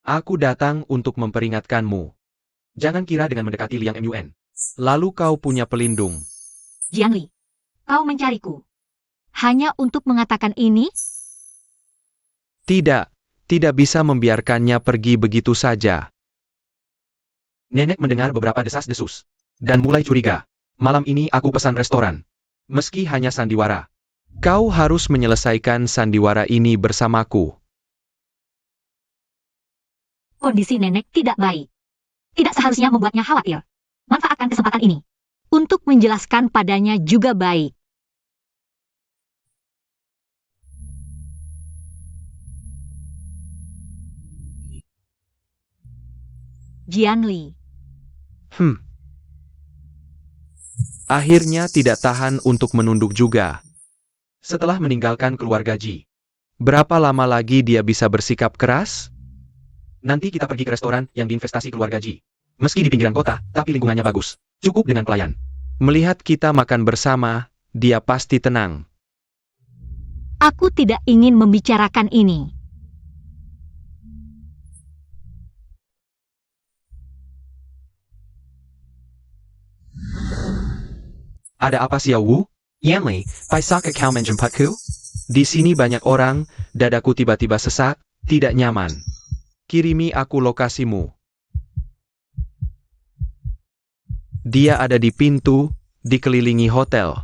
Aku datang untuk memperingatkanmu. Jangan kira dengan mendekati Liang MUN, lalu kau punya pelindung. Jiangli, kau mencariku hanya untuk mengatakan ini? Tidak, tidak bisa membiarkannya pergi begitu saja. Nenek mendengar beberapa desas-desus dan mulai curiga. Malam ini aku pesan restoran. Meski hanya sandiwara. Kau harus menyelesaikan sandiwara ini bersamaku. Kondisi nenek tidak baik. Tidak seharusnya membuatnya khawatir. Manfaatkan kesempatan ini. Untuk menjelaskan padanya juga baik. Jianli. Akhirnya tidak tahan untuk menunduk juga. Setelah meninggalkan keluarga Ji. Berapa lama lagi dia bisa bersikap keras? Nanti kita pergi ke restoran yang diinvestasi keluarga Ji. Meski di pinggiran kota, tapi lingkungannya bagus. Cukup dengan pelayan. Melihat kita makan bersama, dia pasti tenang. Aku tidak ingin membicarakan ini. Ada apa Xiao Wu? Yanli, paisak kau menjemputku? Di sini banyak orang, dadaku tiba-tiba sesak, tidak nyaman. Kirimi aku lokasimu. Dia ada di pintu, dikelilingi hotel.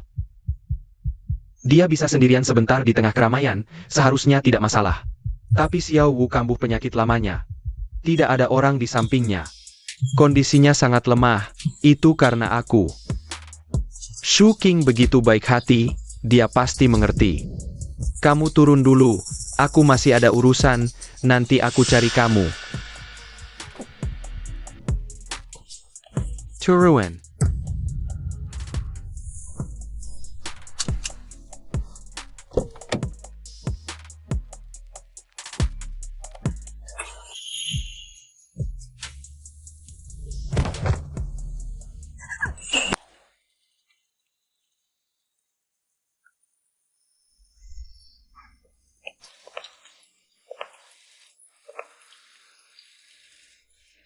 Dia bisa sendirian sebentar di tengah keramaian, seharusnya tidak masalah. Tapi Xiao Wu kambuh penyakit lamanya. Tidak ada orang di sampingnya. Kondisinya sangat lemah, itu karena aku. Shu King begitu baik hati, dia pasti mengerti. Kamu turun dulu, aku masih ada urusan, nanti aku cari kamu. Turun.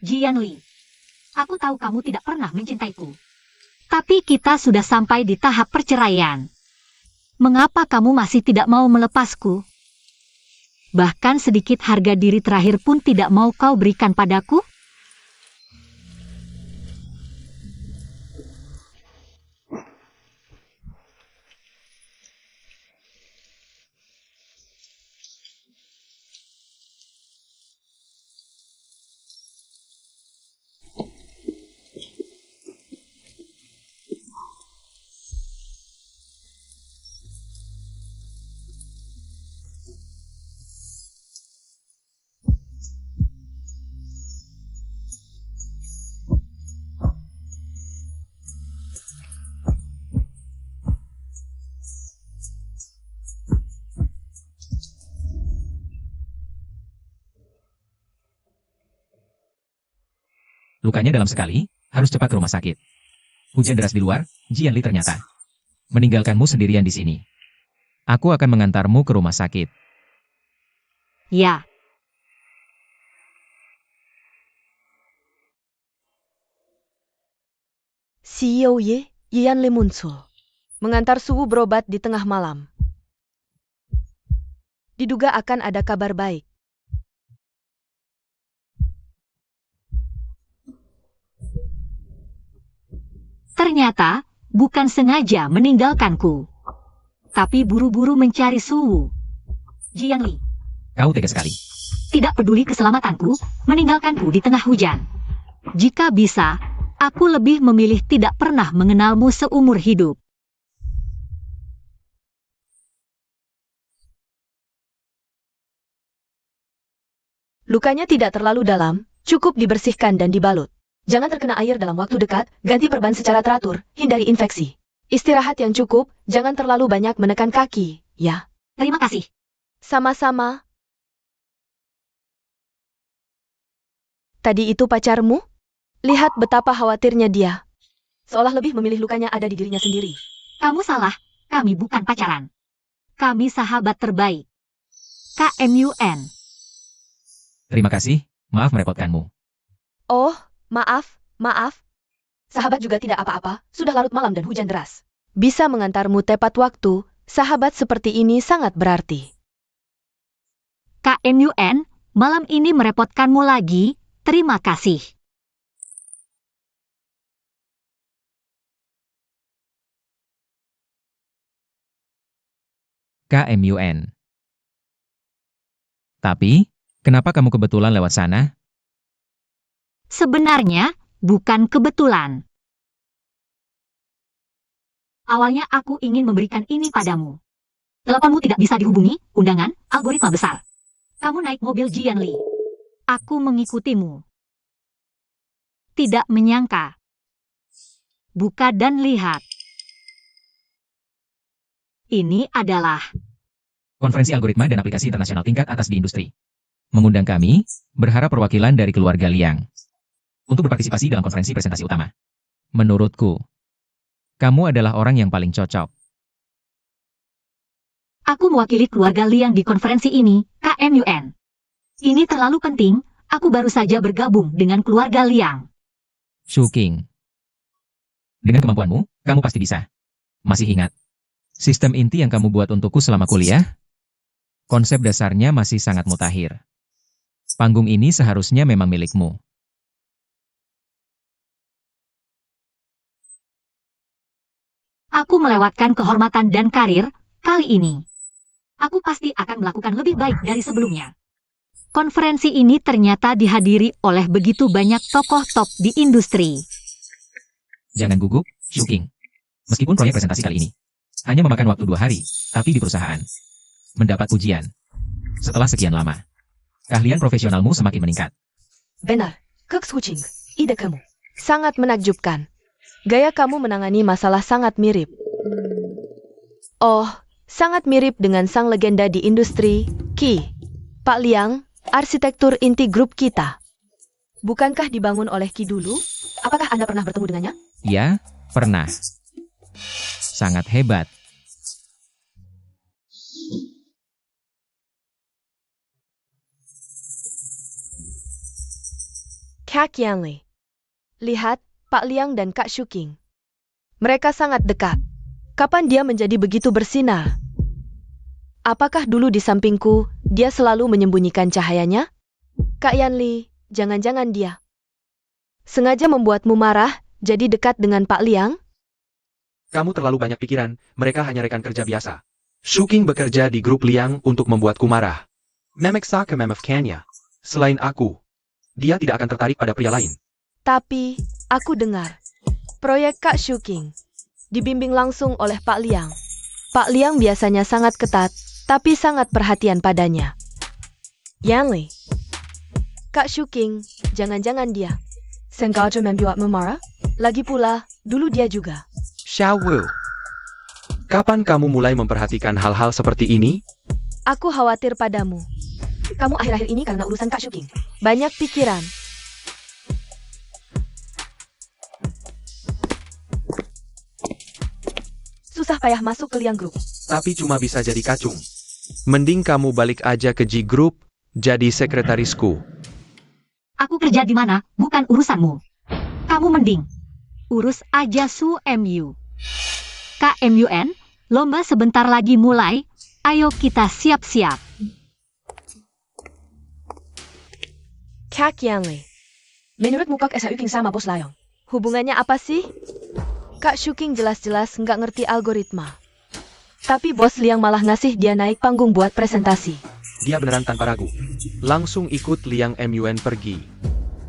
Jianli, aku tahu kamu tidak pernah mencintaiku. Tapi kita sudah sampai di tahap perceraian. Mengapa kamu masih tidak mau melepasku? Bahkan sedikit harga diri terakhir pun tidak mau kau berikan padaku? Lukanya dalam sekali, harus cepat ke rumah sakit. Hujan deras di luar, Jianli ternyata meninggalkanmu sendirian di sini. Aku akan mengantarmu ke rumah sakit. Ya. CEO Ye, Yanli muncul. Mengantar Suwu berobat di tengah malam. Diduga akan ada kabar baik. Ternyata, bukan sengaja meninggalkanku. Tapi buru-buru mencari Suwu. Jianli, Kau tega sekali. tidak peduli keselamatanku, meninggalkanku di tengah hujan. Jika bisa, aku lebih memilih tidak pernah mengenalmu seumur hidup. Lukanya tidak terlalu dalam, cukup dibersihkan dan dibalut. Jangan terkena air dalam waktu dekat, ganti perban secara teratur, hindari infeksi. Istirahat yang cukup, jangan terlalu banyak menekan kaki, ya. Terima kasih. Sama-sama. Tadi itu pacarmu? Lihat betapa khawatirnya dia. Seolah lebih memilih lukanya ada di dirinya sendiri. Kamu salah, kami bukan pacaran. Kami sahabat terbaik. KMUN. Terima kasih, maaf merepotkanmu. Oh, maaf. Sahabat juga tidak apa-apa, sudah larut malam dan hujan deras. Bisa mengantarmu tepat waktu, sahabat seperti ini sangat berarti. KMUN, malam ini merepotkanmu lagi, terima kasih. KMUN. Tapi, kenapa kamu kebetulan lewat sana? Sebenarnya, bukan kebetulan. Awalnya aku ingin memberikan ini padamu. Teleponmu tidak bisa dihubungi, undangan, algoritma besar. Kamu naik mobil Jian Li. Aku mengikutimu. Tidak menyangka. Buka dan lihat. Ini adalah Konferensi algoritma dan aplikasi internasional tingkat atas di industri. Mengundang kami, berharap perwakilan dari keluarga Liang untuk berpartisipasi dalam konferensi presentasi utama. Menurutku, kamu adalah orang yang paling cocok. aku mewakili keluarga Liang di konferensi ini, KMUN. Ini terlalu penting, aku baru saja bergabung dengan keluarga Liang. Shuking. Dengan kemampuanmu, kamu pasti bisa. Masih ingat sistem inti yang kamu buat untukku selama kuliah? Konsep dasarnya masih sangat mutakhir. Panggung ini seharusnya memang milikmu. Aku melewatkan kehormatan dan karir, kali ini. Aku pasti akan melakukan lebih baik dari sebelumnya. Konferensi ini ternyata dihadiri oleh begitu banyak tokoh top di industri. Jangan gugup, Shuking. Meskipun proyek presentasi kali ini hanya memakan waktu 2 hari, tapi di perusahaan mendapat ujian. Setelah sekian lama, keahlian profesionalmu semakin meningkat. Benar. Kek Switching. Ide kamu. Sangat menakjubkan. Gaya kamu menangani masalah sangat mirip. Oh, sangat mirip dengan sang legenda di industri, Qi. Pak Liang, arsitektur inti grup kita. Bukankah dibangun oleh Qi dulu? Apakah Anda pernah bertemu dengannya? Ya, pernah. Sangat hebat. Kak Yanli. Lihat, Pak Liang dan Kak Shuking. Mereka sangat dekat. Kapan dia menjadi begitu bersinar? Apakah dulu di sampingku, dia selalu menyembunyikan cahayanya? Kak Yanli, jangan-jangan dia sengaja membuatmu marah, jadi dekat dengan Pak Liang? Kamu terlalu banyak pikiran, mereka hanya rekan kerja biasa. Shuking bekerja di grup Liang untuk membuatku marah. Memeksa ke Memef Kenya. Selain aku, dia tidak akan tertarik pada pria lain. Tapi, aku dengar, proyek Kak Shuking dibimbing langsung oleh Pak Liang. Pak Liang biasanya sangat ketat, tapi sangat perhatian padanya. Yanli, Kak Shuking, jangan-jangan dia Sengaja membuatmu marah? lagi pula, dulu dia juga. Xiao Wu. Kapan kamu mulai memperhatikan hal-hal seperti ini? Aku khawatir padamu. Kamu akhir-akhir ini karena urusan Kak Shuking. Banyak pikiran. Susah payah masuk ke Liang Group. Tapi cuma bisa jadi kacung. Mending kamu balik aja ke G Group, jadi sekretarisku. Aku kerja di mana, bukan urusanmu. Kamu mending urus aja Su MU. KMUN, lomba sebentar lagi mulai. Ayo kita siap-siap. Kak Yanli, Menurutmu Kak Shuking sama Bos Layong? hubungannya apa sih? Kak Shuking jelas-jelas nggak ngerti algoritma. Tapi Bos Liang malah ngasih dia naik panggung buat presentasi. Dia beneran tanpa ragu. Langsung ikut Liang MUN pergi.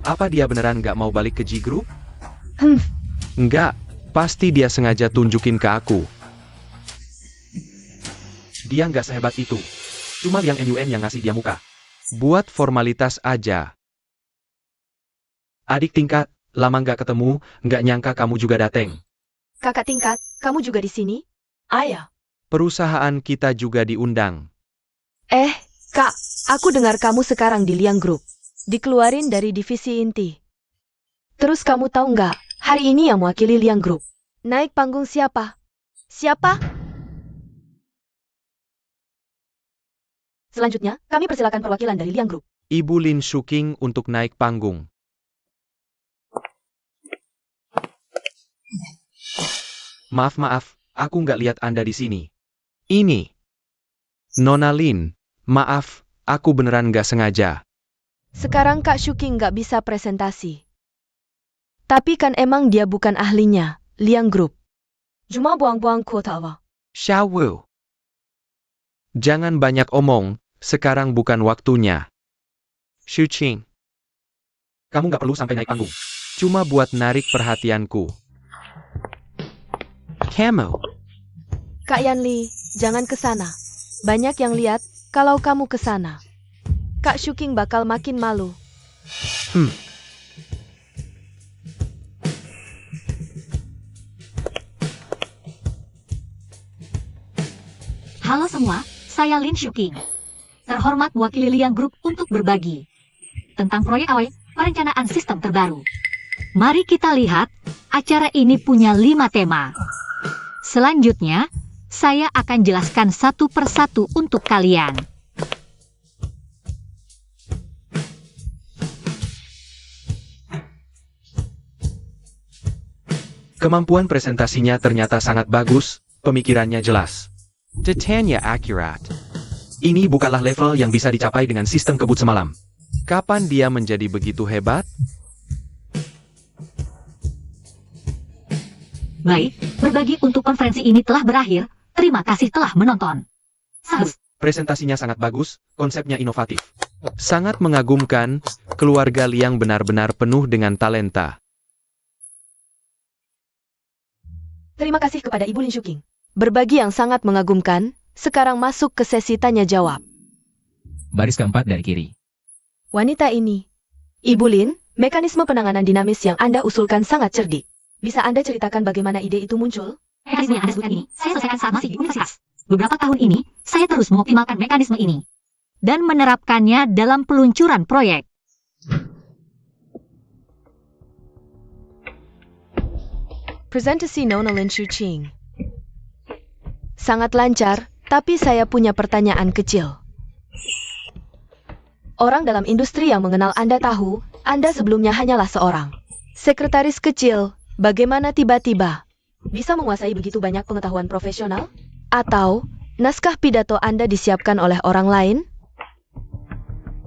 Apa dia beneran nggak mau balik ke G Group? Enggak, pasti dia sengaja tunjukin ke aku. Dia nggak sehebat itu. Cuma Liang MUN yang ngasih dia muka. Buat formalitas aja. Adik tingkat, lama nggak ketemu, nggak nyangka kamu juga dateng. Kakak tingkat, kamu juga di sini? Ayah. Perusahaan kita juga diundang. Kak, aku dengar kamu sekarang di Liang Group. Dikeluarin dari divisi inti. Terus kamu tahu nggak, hari ini yang mewakili Liang Group naik panggung siapa? Siapa? Selanjutnya, kami persilakan perwakilan dari Liang Group. Ibu Lin Shuking untuk naik panggung. Maaf, aku nggak lihat Anda di sini. Ini. Nona Lin, maaf, aku beneran nggak sengaja. Sekarang Kak Shuking nggak bisa presentasi. Tapi kan emang dia bukan ahlinya, Liang Group. Cuma buang-buang kuota apa? Xiao Wu. Jangan banyak omong, sekarang bukan waktunya. Shuqing. Kamu nggak perlu sampai naik panggung. Cuma buat narik perhatianku. Kamu. Kak Yanli, jangan ke sana. Banyak yang lihat kalau kamu ke sana. Kak Shuking bakal makin malu. Halo semua, saya Lin Shuking. Terhormat mewakili Liang Group untuk berbagi tentang proyek AWE, perencanaan sistem terbaru. Mari kita lihat, acara ini punya 5 tema. Selanjutnya, saya akan jelaskan satu persatu untuk kalian. Kemampuan presentasinya ternyata sangat bagus, pemikirannya jelas. Detailnya akurat. Ini bukanlah level yang bisa dicapai dengan sistem kebut semalam. Kapan dia menjadi begitu hebat? Baik, berbagi untuk konferensi ini telah berakhir. Terima kasih telah menonton. Salut. Presentasinya sangat bagus, konsepnya inovatif. Sangat mengagumkan, keluarga Liang benar-benar penuh dengan talenta. Terima kasih kepada Ibu Lin Shuking. Berbagi yang sangat mengagumkan. Sekarang masuk ke sesi tanya jawab. Baris keempat dari kiri. Wanita ini. Ibu Lin, mekanisme penanganan dinamis yang Anda usulkan sangat cerdik. Bisa Anda ceritakan bagaimana ide itu muncul? Mekanisme yang Anda sebut ini, saya selesaikan saat masih di universitas. Beberapa tahun ini, saya terus mengoptimalkan mekanisme ini. Dan menerapkannya dalam peluncuran proyek. Presentasi Nona Lin Shuqing. Sangat lancar, tapi saya punya pertanyaan kecil. Orang dalam industri yang mengenal Anda tahu, Anda sebelumnya hanyalah seorang. Sekretaris kecil, bagaimana tiba-tiba? Bisa menguasai begitu banyak pengetahuan profesional? Atau, naskah pidato Anda disiapkan oleh orang lain?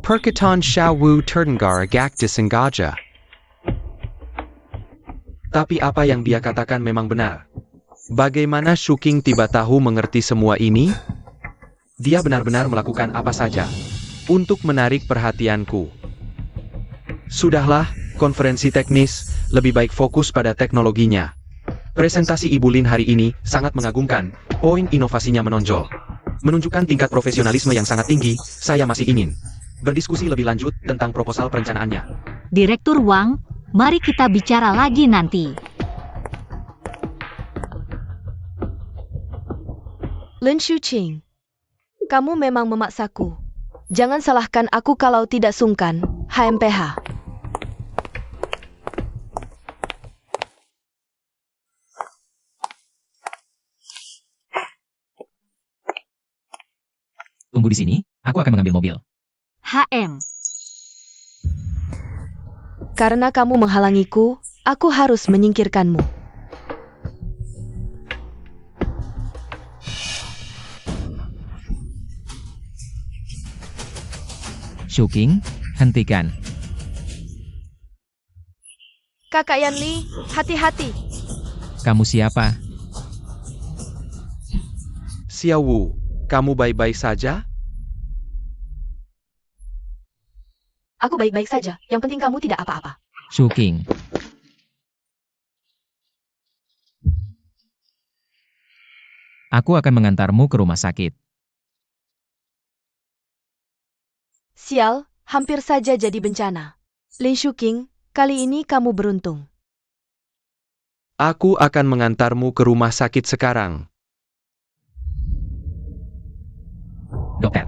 Perkataan Xiaowu terdengar agak disengaja. Tapi apa yang dia katakan memang benar. Bagaimana Shuking tiba tahu mengerti semua ini? Dia benar-benar melakukan apa saja untuk menarik perhatianku. Sudahlah, konferensi teknis, lebih baik fokus pada teknologinya. Presentasi Ibu Lin hari ini sangat mengagumkan, poin inovasinya menonjol. Menunjukkan tingkat profesionalisme yang sangat tinggi, saya masih ingin berdiskusi lebih lanjut tentang proposal perencanaannya. Direktur Wang, mari kita bicara lagi nanti. Lin Shuqing, kamu memang memaksaku. Jangan salahkan aku kalau tidak sungkan, HMPH. Tunggu di sini, aku akan mengambil mobil. HM. Karena kamu menghalangiku, aku harus menyingkirkanmu. Shuking, hentikan. Kakak Yanli, hati-hati. Kamu siapa? Xiaowu, kamu baik-baik saja? Aku baik-baik saja, yang penting kamu tidak apa-apa. Shuking. Aku akan mengantarmu ke rumah sakit. Sial, hampir saja jadi bencana. Lin Shuking, kali ini kamu beruntung. Aku akan mengantarmu ke rumah sakit sekarang. Dokter,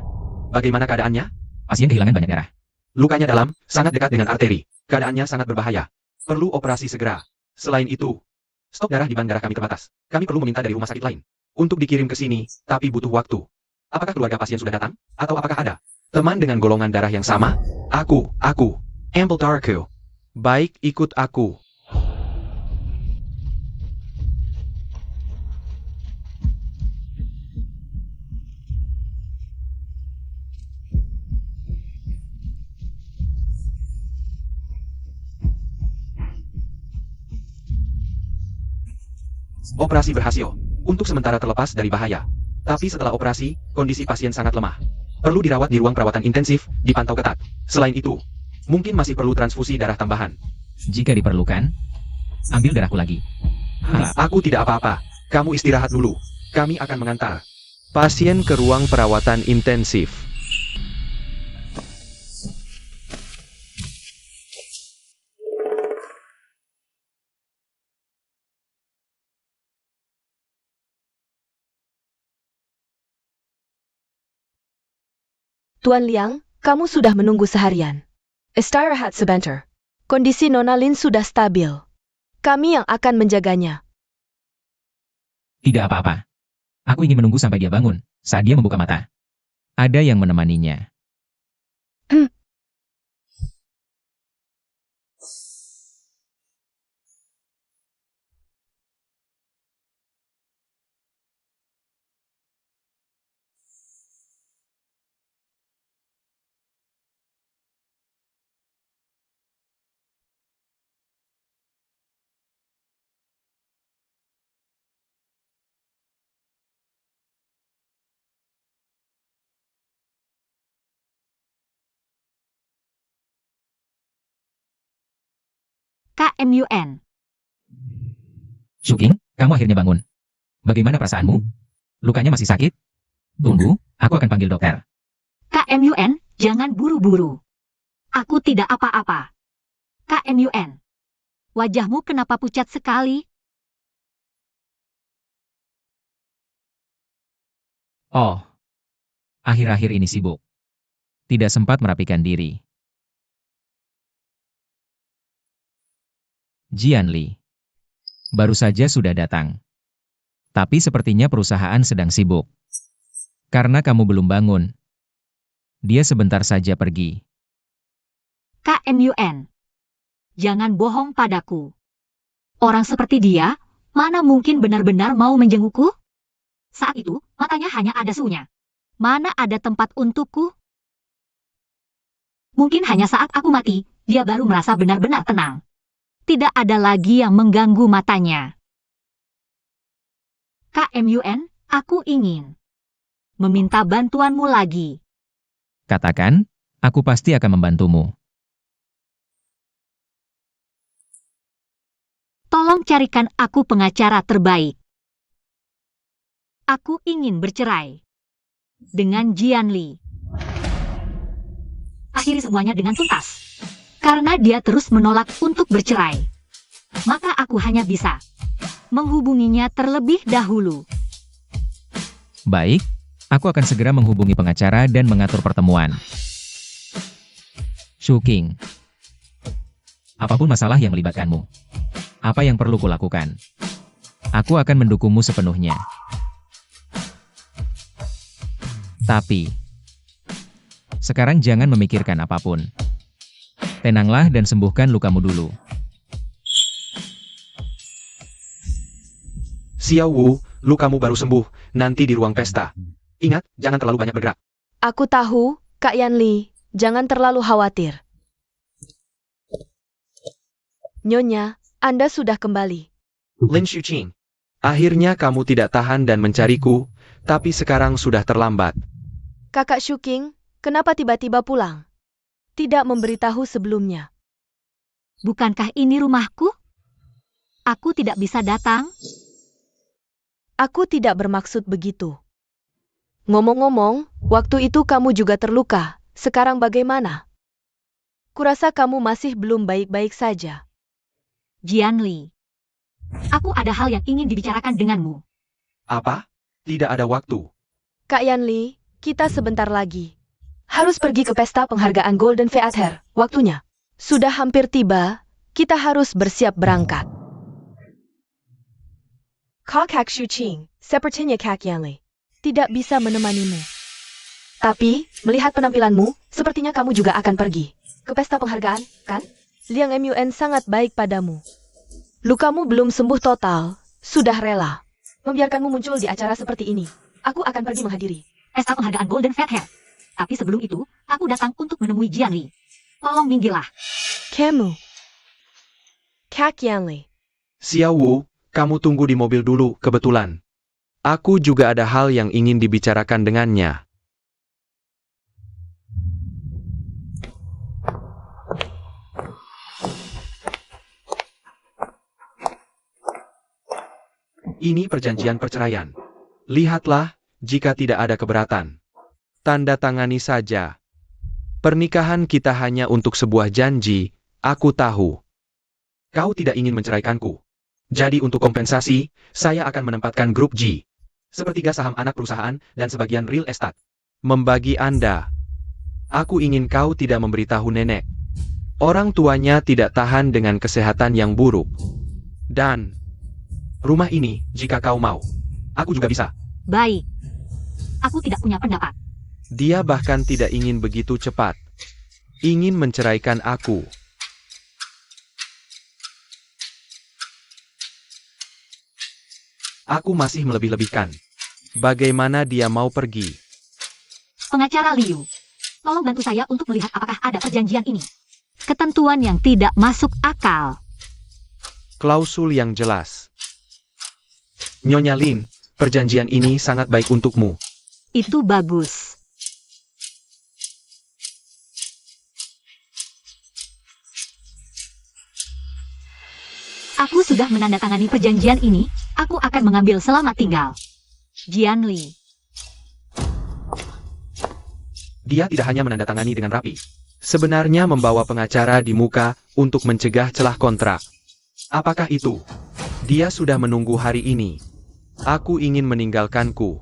Bagaimana keadaannya? pasien kehilangan banyak darah. Lukanya dalam, sangat dekat dengan arteri. Keadaannya sangat berbahaya. Perlu operasi segera. Selain itu, stok darah di bank darah kami terbatas. Kami perlu meminta dari rumah sakit lain untuk dikirim ke sini, tapi butuh waktu. Apakah keluarga pasien sudah datang? Atau apakah ada teman dengan golongan darah yang sama? Aku, Ample darahku. Baik, ikut aku. Operasi berhasil. Untuk sementara terlepas dari bahaya. Tapi setelah operasi, kondisi pasien sangat lemah. Perlu dirawat di ruang perawatan intensif, dipantau ketat. Selain itu, mungkin masih perlu transfusi darah tambahan. Jika diperlukan, ambil darahku lagi. Aku tidak apa-apa. Kamu istirahat dulu. Kami akan mengantar pasien ke ruang perawatan intensif. Tuan Liang, kamu sudah menunggu seharian. Istirahat sebentar. Kondisi Nona Lin sudah stabil. Kami yang akan menjaganya. Tidak apa-apa. Aku ingin menunggu sampai dia bangun, saat dia membuka mata. Ada yang menemaninya. KMUN. Shuking, kamu akhirnya bangun. Bagaimana perasaanmu? Lukanya masih sakit? Tunggu, aku akan panggil dokter. KMUN, jangan buru-buru. Aku tidak apa-apa. KMUN. Wajahmu kenapa pucat sekali? Oh, akhir-akhir ini sibuk. Tidak sempat merapikan diri. Jian Li. Baru saja sudah datang. Tapi sepertinya perusahaan sedang sibuk. Karena kamu belum bangun. Dia sebentar saja pergi. KMUN. Jangan bohong padaku. Orang seperti dia, mana mungkin benar-benar mau menjengukku? Saat itu, matanya hanya ada suhunya. Mana ada tempat untukku? Mungkin hanya saat aku mati, dia baru merasa benar-benar tenang. Tidak ada lagi yang mengganggu matanya. KMUN, aku ingin meminta bantuanmu lagi. Katakan, aku pasti akan membantumu. Tolong carikan aku pengacara terbaik. Aku ingin bercerai dengan Jian Li. Akhiri semuanya dengan tuntas. Karena dia terus menolak untuk bercerai. Maka aku hanya bisa menghubunginya terlebih dahulu. Baik, aku akan segera menghubungi pengacara dan mengatur pertemuan. Shuking. Apapun masalah yang melibatkanmu. Apa yang perlu kulakukan? Aku akan mendukungmu sepenuhnya. Tapi, sekarang jangan memikirkan apapun. Tenanglah dan sembuhkan lukamu dulu. Xiao Wu, lukamu baru sembuh, nanti di ruang pesta. Ingat, jangan terlalu banyak bergerak. Aku tahu, Kak Yan Li, jangan terlalu khawatir. Nyonya, Anda sudah kembali. Lin Xuqing. Akhirnya kamu tidak tahan dan mencariku, tapi sekarang sudah terlambat. Kakak Shuking, kenapa tiba-tiba pulang? Tidak memberitahu sebelumnya. Bukankah ini rumahku? Aku tidak bisa datang? Aku tidak bermaksud begitu. Ngomong-ngomong, waktu itu kamu juga terluka. Sekarang bagaimana? Kurasa kamu masih belum baik-baik saja. Jian Li. Aku ada hal yang ingin dibicarakan denganmu. Apa? Tidak ada waktu. Kak Yan Li, kita sebentar lagi harus pergi ke pesta penghargaan Golden Theater. Waktunya sudah hampir tiba, kita harus bersiap berangkat. Kak Shuqing, sepertinya Kak Yan Li tidak bisa menemanimu. Tapi, melihat penampilanmu, sepertinya kamu juga akan pergi ke pesta penghargaan, kan? Liang MUN sangat baik padamu. Lukamu belum sembuh total, sudah rela membiarkanmu muncul di acara seperti ini. Aku akan pergi menghadiri Pesta penghargaan Golden Fat Hair. Tapi sebelum itu, aku datang untuk menemui Jian Li. Tolong minggirlah. Kamu. Kak Yan Li. Xiao Wu, kamu tunggu di mobil dulu, kebetulan. Aku juga ada hal yang ingin dibicarakan dengannya. Ini perjanjian perceraian. Lihatlah, jika tidak ada keberatan. Tanda tangani saja. Pernikahan kita hanya untuk sebuah janji, aku tahu. Kau tidak ingin menceraikanku. Jadi untuk kompensasi, saya akan menempatkan grup G. Sepertiga saham anak perusahaan dan sebagian real estate. Membagi Anda. Aku ingin kau tidak memberitahu nenek. Orang tuanya tidak tahan dengan kesehatan yang buruk. Dan rumah ini, jika kau mau, aku juga bisa. Baik. Aku tidak punya pendapat. Dia bahkan tidak ingin begitu cepat. Ingin menceraikan aku. Aku masih melebih-lebihkan. Bagaimana dia mau pergi? Pengacara Liu, tolong bantu saya untuk melihat apakah ada perjanjian ini. Ketentuan yang tidak masuk akal. Klausul yang jelas. Nyonya Lin, perjanjian ini sangat baik untukmu. Itu bagus. Aku sudah menandatangani perjanjian ini, aku akan mengambil selamat tinggal. Jian Li. Dia tidak hanya menandatangani dengan rapi. Sebenarnya membawa pengacara di muka untuk mencegah celah kontrak. Apakah itu? Dia sudah menunggu hari ini. Aku ingin meninggalkanku.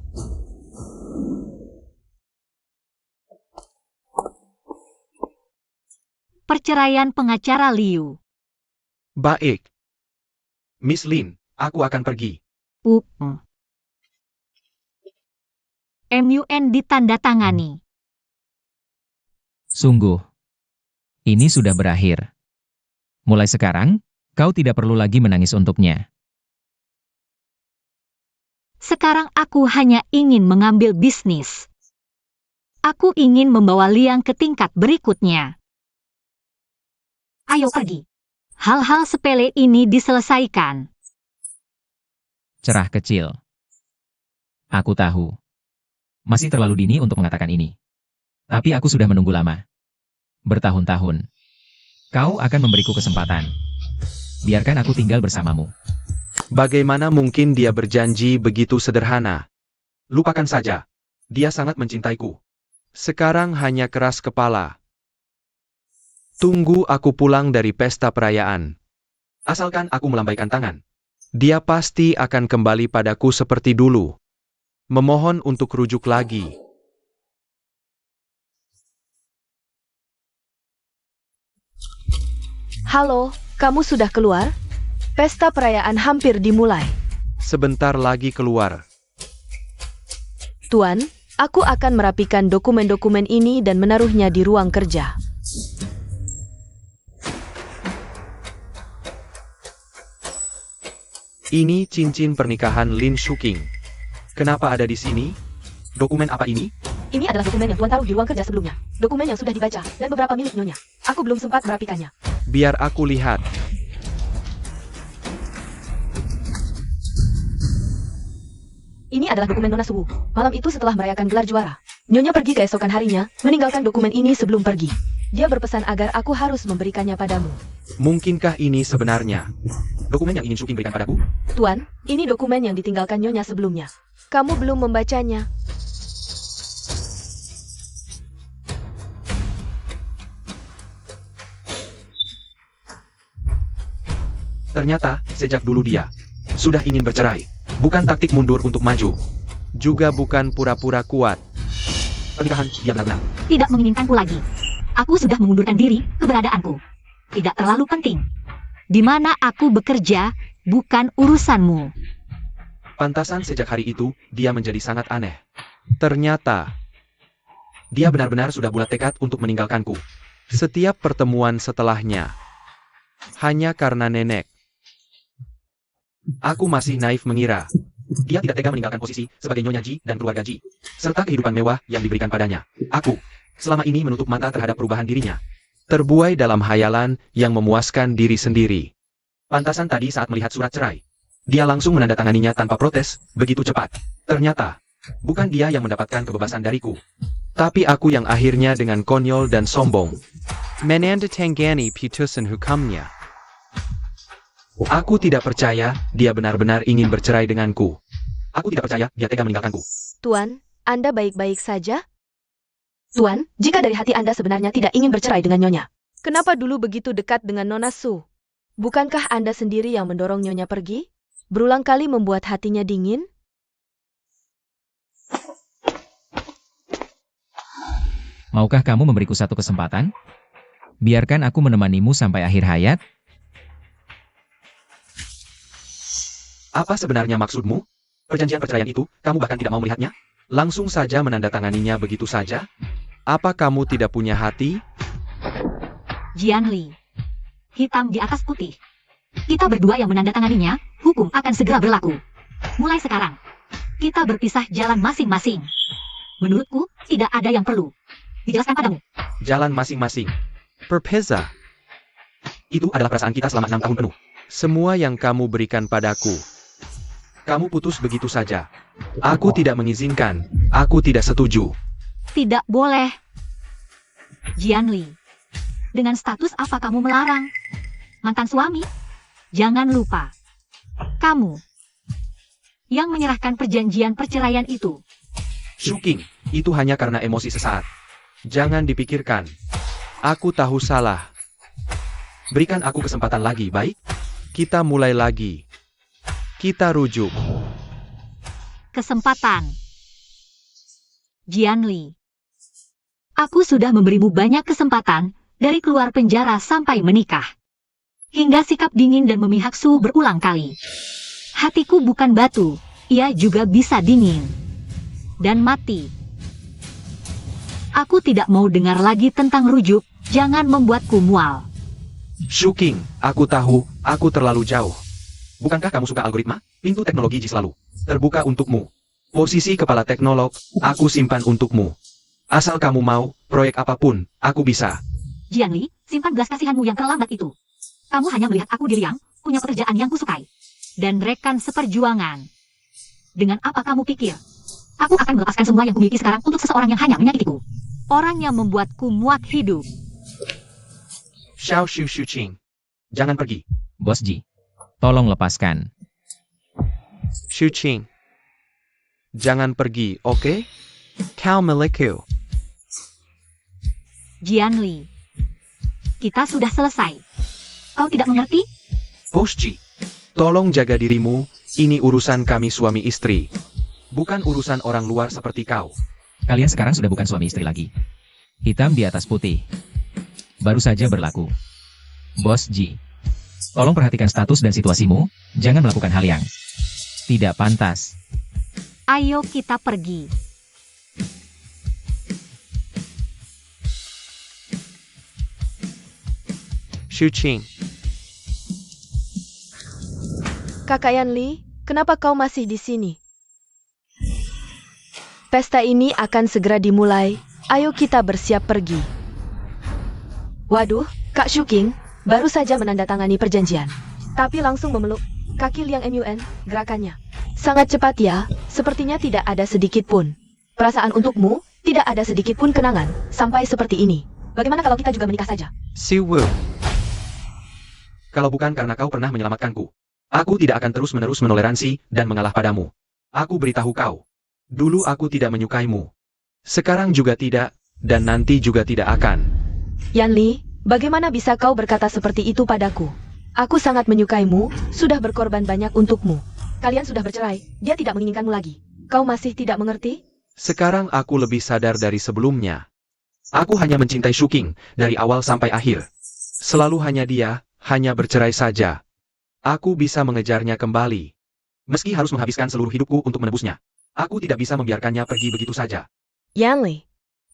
Perceraian pengacara Liu. Baik. Miss Lin, aku akan pergi. MUN ditandatangani. Sungguh. Ini sudah berakhir. Mulai sekarang, kau tidak perlu lagi menangis untuknya. Sekarang aku hanya ingin mengambil bisnis. Aku ingin membawa Liang ke tingkat berikutnya. Ayo pergi. Hal-hal sepele ini diselesaikan. Cerah kecil. Aku tahu. Masih terlalu dini untuk mengatakan ini. Tapi aku sudah menunggu lama. Bertahun-tahun. Kau akan memberiku kesempatan. Biarkan aku tinggal bersamamu. Bagaimana mungkin dia berjanji begitu sederhana? Lupakan saja. Dia sangat mencintaiku. Sekarang hanya keras kepala. Tunggu aku pulang dari pesta perayaan. Asalkan aku melambaikan tangan. Dia pasti akan kembali padaku seperti dulu. Memohon untuk rujuk lagi. Halo, kamu sudah keluar? Pesta perayaan hampir dimulai. Sebentar lagi keluar. Tuan, aku akan merapikan dokumen-dokumen ini dan menaruhnya di ruang kerja. Ini cincin pernikahan Lin Shuking. Kenapa ada di sini? Dokumen apa ini? Ini adalah dokumen yang Tuan taruh di ruang kerja sebelumnya. Dokumen yang sudah dibaca, dan beberapa milik Nyonya. Aku belum sempat merapikannya. Biar aku lihat. Ini adalah dokumen Nona Suwu. Malam itu setelah merayakan gelar juara, Nyonya pergi keesokan harinya, meninggalkan dokumen ini sebelum pergi. Dia berpesan agar aku harus memberikannya padamu. Mungkinkah ini sebenarnya dokumen yang ingin Shuking berikan padaku? Tuan, ini dokumen yang ditinggalkan Nyonya sebelumnya. Kamu belum membacanya. Ternyata, sejak dulu dia sudah ingin bercerai. Bukan taktik mundur untuk maju. Juga bukan pura-pura kuat. Pernikahan, dia benar-benar Tidak menginginkanku lagi. Aku sudah mengundurkan diri, keberadaanku. Tidak terlalu penting. Di mana aku bekerja, bukan urusanmu. pantasan sejak hari itu, dia menjadi sangat aneh. Ternyata, dia benar-benar sudah bulat tekad untuk meninggalkanku. Setiap pertemuan setelahnya, hanya karena nenek. Aku masih naif mengira. Dia tidak tega meninggalkan posisi sebagai Nyonya Ji dan keluarga Ji, serta kehidupan mewah yang diberikan padanya. Aku, selama ini menutup mata terhadap perubahan dirinya. Terbuai dalam hayalan yang memuaskan diri sendiri. Pantasan tadi saat melihat surat cerai. Dia langsung menandatanganinya tanpa protes, begitu cepat. Ternyata, bukan dia yang mendapatkan kebebasan dariku. Tapi aku yang akhirnya dengan konyol dan sombong. Menandatangani putusan hukumnya. Aku tidak percaya dia benar-benar ingin bercerai denganku. Aku tidak percaya dia tega meninggalkanku. Tuan, Anda baik-baik saja? Tuan, jika dari hati Anda sebenarnya tidak ingin bercerai dengan Nyonya, Kenapa dulu begitu dekat dengan Nona Su? Bukankah Anda sendiri yang mendorong Nyonya pergi? Berulang kali membuat hatinya dingin? Maukah kamu memberiku satu kesempatan? Biarkan aku menemanimu sampai akhir hayat. Apa sebenarnya maksudmu? Perjanjian perceraian itu, kamu bahkan tidak mau melihatnya? Langsung saja menandatanganinya begitu saja? Apa kamu tidak punya hati? Jianli. Hitam di atas putih. Kita berdua yang menandatanganinya, hukum akan segera berlaku. Mulai sekarang, kita berpisah jalan masing-masing. Menurutku, tidak ada yang perlu dijelaskan padamu. Jalan masing-masing. Berpisah. Itu adalah perasaan kita selama 6 tahun penuh. Semua yang kamu berikan padaku. Kamu putus begitu saja. Aku tidak mengizinkan. Aku tidak setuju. Tidak boleh. Jianli. Dengan status apa kamu melarang? Mantan suami? Jangan lupa. Kamu yang menyerahkan perjanjian perceraian itu. Shuking, itu hanya karena emosi sesaat. Jangan dipikirkan. Aku tahu salah. Berikan aku kesempatan lagi, baik? Kita mulai lagi. Kita rujuk. Kesempatan. Jianli. Aku sudah memberimu banyak kesempatan, dari keluar penjara sampai menikah. Hingga sikap dingin dan memihak Su berulang kali. Hatiku bukan batu, ia juga bisa dingin. Dan mati. Aku tidak mau dengar lagi tentang rujuk, jangan membuatku mual. Shuking, aku tahu, aku terlalu jauh. Bukankah kamu suka algoritma? Pintu teknologi Ji selalu terbuka untukmu. Posisi kepala teknolog, aku simpan untukmu. Asal kamu mau, proyek apapun, aku bisa. Jianli, simpan belas kasihanmu yang terlambat itu. Kamu hanya melihat aku diri yang punya pekerjaan yang kusukai. Dan rekan seperjuangan. Dengan apa kamu pikir? Aku akan melepaskan semua yang kumiliki sekarang untuk seseorang yang hanya menyakitiku. Orang yang membuatku muak hidup. Xiao Shu Ching. Jangan pergi. Bos Ji, tolong lepaskan. Shuching. Jangan pergi, oke? Kau milikku. Jianli. Kita sudah selesai. Kau tidak mengerti? Bos Ji, tolong jaga dirimu, ini urusan kami suami istri. Bukan urusan orang luar seperti kau. Kalian sekarang sudah bukan suami istri lagi. Hitam di atas putih. Baru saja berlaku. Bos Ji, tolong perhatikan status dan situasimu, jangan melakukan hal yang tidak pantas. Ayo kita pergi. Shuching. Kakak Yanli, kenapa kau masih di sini? Pesta ini akan segera dimulai. Ayo kita bersiap pergi. waduh, Kak Shuking, baru saja menandatangani perjanjian. Tapi langsung memeluk kaki Liang Mun, gerakannya. Sangat cepat ya, sepertinya tidak ada sedikit pun. Perasaan untukmu, tidak ada sedikit pun kenangan, sampai seperti ini. Bagaimana kalau kita juga menikah saja? Siwu. Kalau bukan karena kau pernah menyelamatkanku, aku tidak akan terus-menerus menoleransi dan mengalah padamu. Aku beritahu kau. Dulu aku tidak menyukaimu. Sekarang juga tidak, dan nanti juga tidak akan. Yanli, bagaimana bisa kau berkata seperti itu padaku? Aku sangat menyukaimu, sudah berkorban banyak untukmu. Kalian sudah bercerai, dia tidak menginginkanmu lagi. Kau masih tidak mengerti? Sekarang aku lebih sadar dari sebelumnya. Aku hanya mencintai Shuking, dari awal sampai akhir. Selalu hanya dia, hanya bercerai saja. Aku bisa mengejarnya kembali. Meski harus menghabiskan seluruh hidupku untuk menebusnya. Aku tidak bisa membiarkannya pergi begitu saja. Yanli,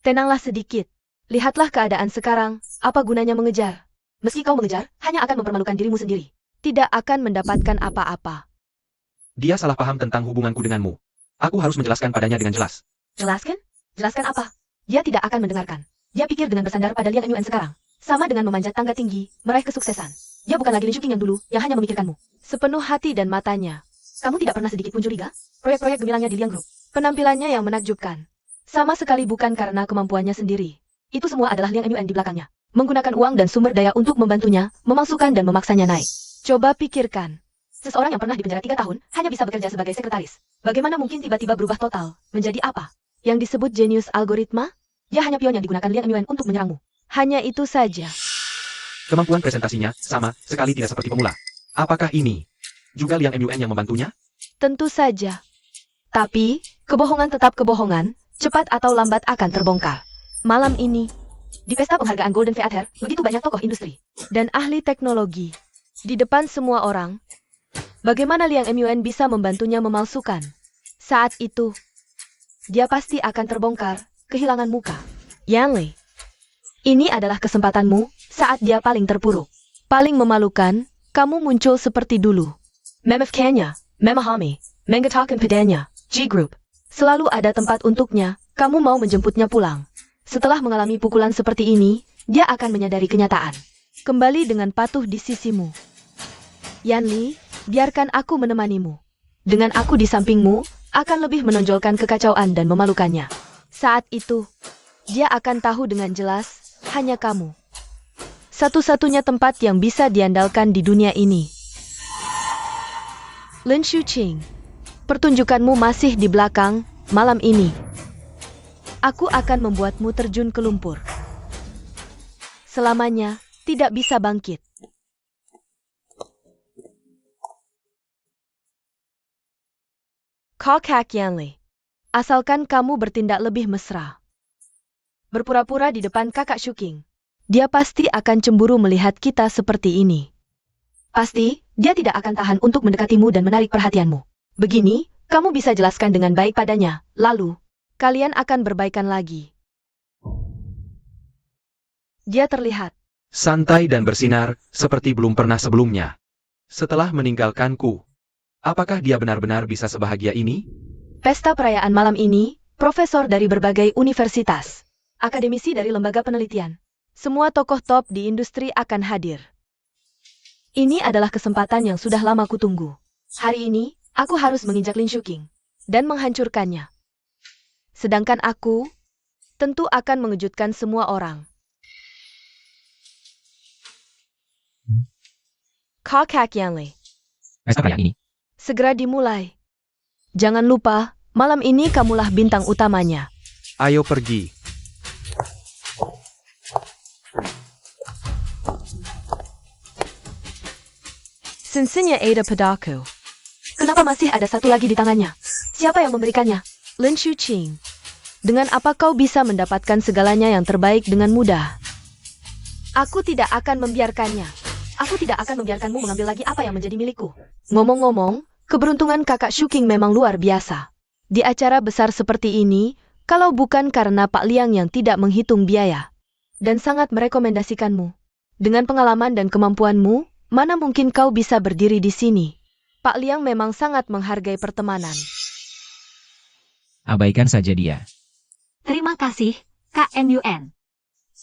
tenanglah sedikit. Lihatlah keadaan sekarang, apa gunanya mengejar? Meski kau mengejar, hanya akan mempermalukan dirimu sendiri. Tidak akan mendapatkan apa-apa. Dia salah paham tentang hubunganku denganmu. Aku harus menjelaskan padanya dengan jelas. Jelaskan? Jelaskan apa? Dia tidak akan mendengarkan. Dia pikir dengan bersandar pada Liang Mun sekarang, sama dengan memanjat tangga tinggi, meraih kesuksesan. Dia bukan lagi Lin Shuqing yang dulu, yang hanya memikirkanmu. Sepenuh hati dan matanya. Kamu tidak pernah sedikit pun curiga? Proyek-proyek gemilangnya di Liang Group. Penampilannya yang menakjubkan. Sama sekali bukan karena kemampuannya sendiri. Itu semua adalah Liang MUN di belakangnya. Menggunakan uang dan sumber daya untuk membantunya, memalsukan dan memaksanya naik. Coba pikirkan. Seseorang yang pernah dipenjara 3 tahun, hanya bisa bekerja sebagai sekretaris. Bagaimana mungkin tiba-tiba berubah total? Menjadi apa? Yang disebut jenius algoritma? Dia hanya pion yang digunakan Liang MUN untuk menyerangmu. Hanya itu saja. Kemampuan presentasinya sama sekali tidak seperti pemula. Apakah ini juga Liang MUN yang membantunya? Tentu saja. Tapi, kebohongan tetap kebohongan, cepat atau lambat akan terbongkar. Malam ini, Di pesta penghargaan Golden Theater, begitu banyak tokoh industri. dan ahli teknologi. Di depan semua orang, bagaimana Liang MUN bisa membantunya memalsukan? Saat itu, dia pasti akan terbongkar, kehilangan muka. Yang Li, ini adalah kesempatanmu saat dia paling terpuruk. Paling memalukan, kamu muncul seperti dulu. Memefkanya, memahami, mengatakan padanya, G Group. Selalu ada tempat untuknya, kamu mau menjemputnya pulang. Setelah mengalami pukulan seperti ini, dia akan menyadari kenyataan. Kembali dengan patuh di sisimu. Yan Li, biarkan aku menemanimu. Dengan aku di sampingmu, akan lebih menonjolkan kekacauan dan memalukannya. Saat itu, dia akan tahu dengan jelas, hanya kamu. Satu-satunya tempat yang bisa diandalkan di dunia ini. Lin Shuqing, pertunjukanmu masih di belakang, malam ini. Aku akan membuatmu terjun ke lumpur. Selamanya, tidak bisa bangkit. Kokak Yanli. Asalkan kamu bertindak lebih mesra. Berpura-pura di depan kakak Shuqing. Dia pasti akan cemburu melihat kita seperti ini. Pasti, dia tidak akan tahan untuk mendekatimu dan menarik perhatianmu. Begini, kamu bisa jelaskan dengan baik padanya, lalu, Kalian akan berbaikan lagi. Dia terlihat. Santai dan bersinar, seperti belum pernah sebelumnya. Setelah meninggalkanku, apakah dia benar-benar bisa sebahagia ini? pesta perayaan malam ini, profesor dari berbagai universitas, akademisi dari lembaga penelitian. Semua tokoh top di industri akan hadir. Ini adalah kesempatan yang sudah lama kutunggu. Hari ini, aku harus menginjak Lin Shuqing. Dan menghancurkannya. Sedangkan aku, tentu akan mengejutkan semua orang. Kokak Yanli. Pesta perayaan ini. Segera dimulai. Jangan lupa, malam ini kamulah bintang utamanya. Ayo pergi. Cincinnya ada padaku. Kenapa masih ada satu lagi di tangannya? Siapa yang memberikannya? Lin Shuqing. Dengan apa kau bisa mendapatkan segalanya yang terbaik dengan mudah? Aku tidak akan membiarkannya. Aku tidak akan membiarkanmu mengambil lagi apa yang menjadi milikku. Ngomong-ngomong, keberuntungan kakak Shuqing memang luar biasa. Di acara besar seperti ini, kalau bukan karena Pak Liang yang tidak menghitung biaya dan sangat merekomendasikanmu. Dengan pengalaman dan kemampuanmu, mana mungkin kau bisa berdiri di sini? Pak Liang memang sangat menghargai pertemanan. Abaikan saja dia. Terima kasih, Kak MUN.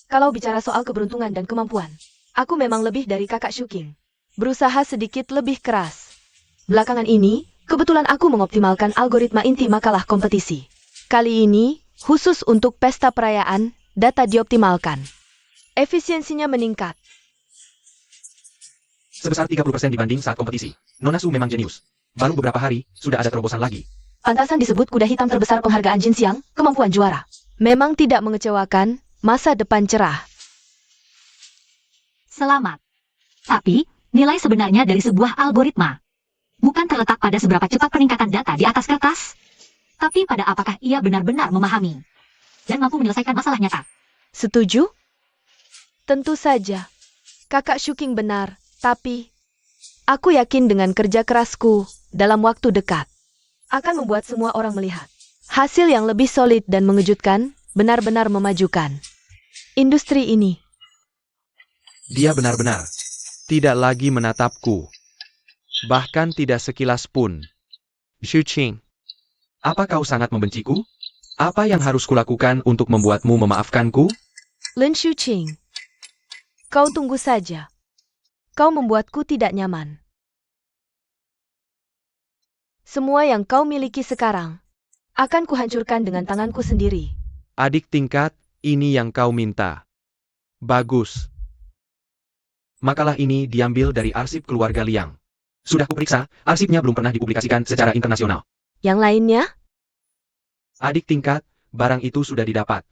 Kalau bicara soal keberuntungan dan kemampuan, Aku memang lebih dari kakak Shuqing. Berusaha sedikit lebih keras. belakangan ini, kebetulan aku mengoptimalkan algoritma inti makalah kompetisi. Kali ini, khusus untuk pesta perayaan, data dioptimalkan. Efisiensinya meningkat. Sebesar 30% dibanding saat kompetisi. Nona Su memang jenius. Baru beberapa hari, sudah ada terobosan lagi. Pantasan disebut kuda hitam terbesar penghargaan Jin Xiang, kemampuan juara. Memang tidak mengecewakan, masa depan cerah. Selamat. Tapi, nilai sebenarnya dari sebuah algoritma bukan terletak pada seberapa cepat peningkatan data di atas kertas, tapi pada apakah ia benar-benar memahami dan mampu menyelesaikan masalah nyata. Setuju? Tentu saja. Kakak Shuqing benar, tapi aku yakin dengan kerja kerasku, dalam waktu dekat, Akan membuat semua orang melihat. hasil yang lebih solid dan mengejutkan, benar-benar memajukan industri ini. Dia benar-benar tidak lagi menatapku. Bahkan tidak sekilas pun. Shuqing, Apa kau sangat membenciku? Apa yang harus kulakukan untuk membuatmu memaafkanku? Lin Shuqing, kau tunggu saja. Kau membuatku tidak nyaman. Semua yang kau miliki sekarang akan kuhancurkan dengan tanganku sendiri. Adik tingkat, ini yang kau minta. Bagus. Makalah ini diambil dari arsip keluarga Liang. Sudah kuperiksa, arsipnya belum pernah dipublikasikan secara internasional. Yang lainnya? Adik tingkat, barang itu sudah didapat.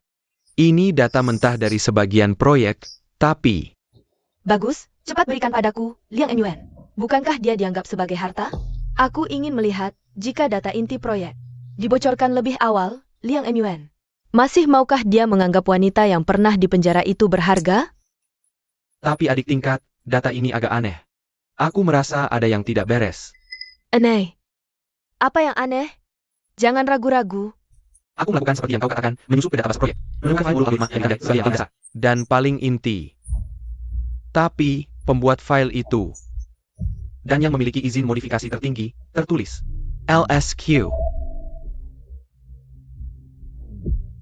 Ini data mentah dari sebagian proyek, tapi... Bagus, cepat berikan padaku, Liang Enyuan. Bukankah dia dianggap sebagai harta? Aku ingin melihat jika data inti proyek dibocorkan lebih awal, Liang Enyuan. Masih maukah dia menganggap wanita yang pernah dipenjara itu berharga? Tapi adik tingkat, data ini agak aneh. Aku merasa ada yang tidak beres. Aneh. Apa yang aneh? Jangan ragu-ragu. Aku melakukan seperti yang kau katakan, menyusup ke database proyek, menemukan file algoritma yang dikandai sebagai yang dasar. Dan paling inti. Tapi, pembuat file itu, dan yang memiliki izin modifikasi tertinggi, tertulis LSQ.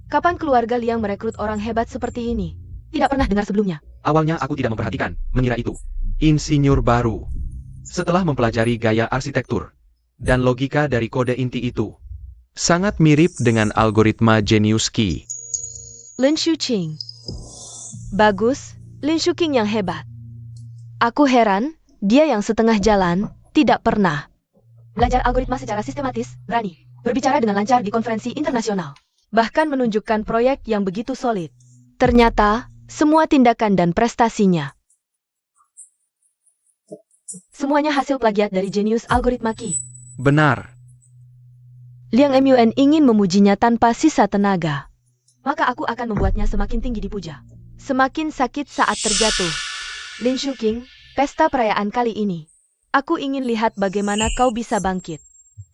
Kapan keluarga Liang merekrut orang hebat seperti ini? Tidak pernah dengar sebelumnya. Awalnya aku tidak memperhatikan, mengira itu insinyur baru. Setelah mempelajari gaya arsitektur dan logika dari kode inti itu, sangat mirip dengan algoritma Genius Key. Lin Shuqing. Bagus, Lin Shuqing yang hebat. Aku heran, dia yang setengah jalan, tidak pernah Belajar algoritma secara sistematis, berani berbicara dengan lancar di konferensi internasional. bahkan menunjukkan proyek yang begitu solid. Ternyata, semua tindakan dan prestasinya Semuanya hasil plagiat dari jenius algoritma Qi. Benar. Liang Mun ingin memujinya tanpa sisa tenaga. Maka aku akan membuatnya semakin tinggi dipuja. Semakin sakit saat terjatuh. Lin Shuqing, pesta perayaan kali ini. Aku ingin lihat bagaimana kau bisa bangkit.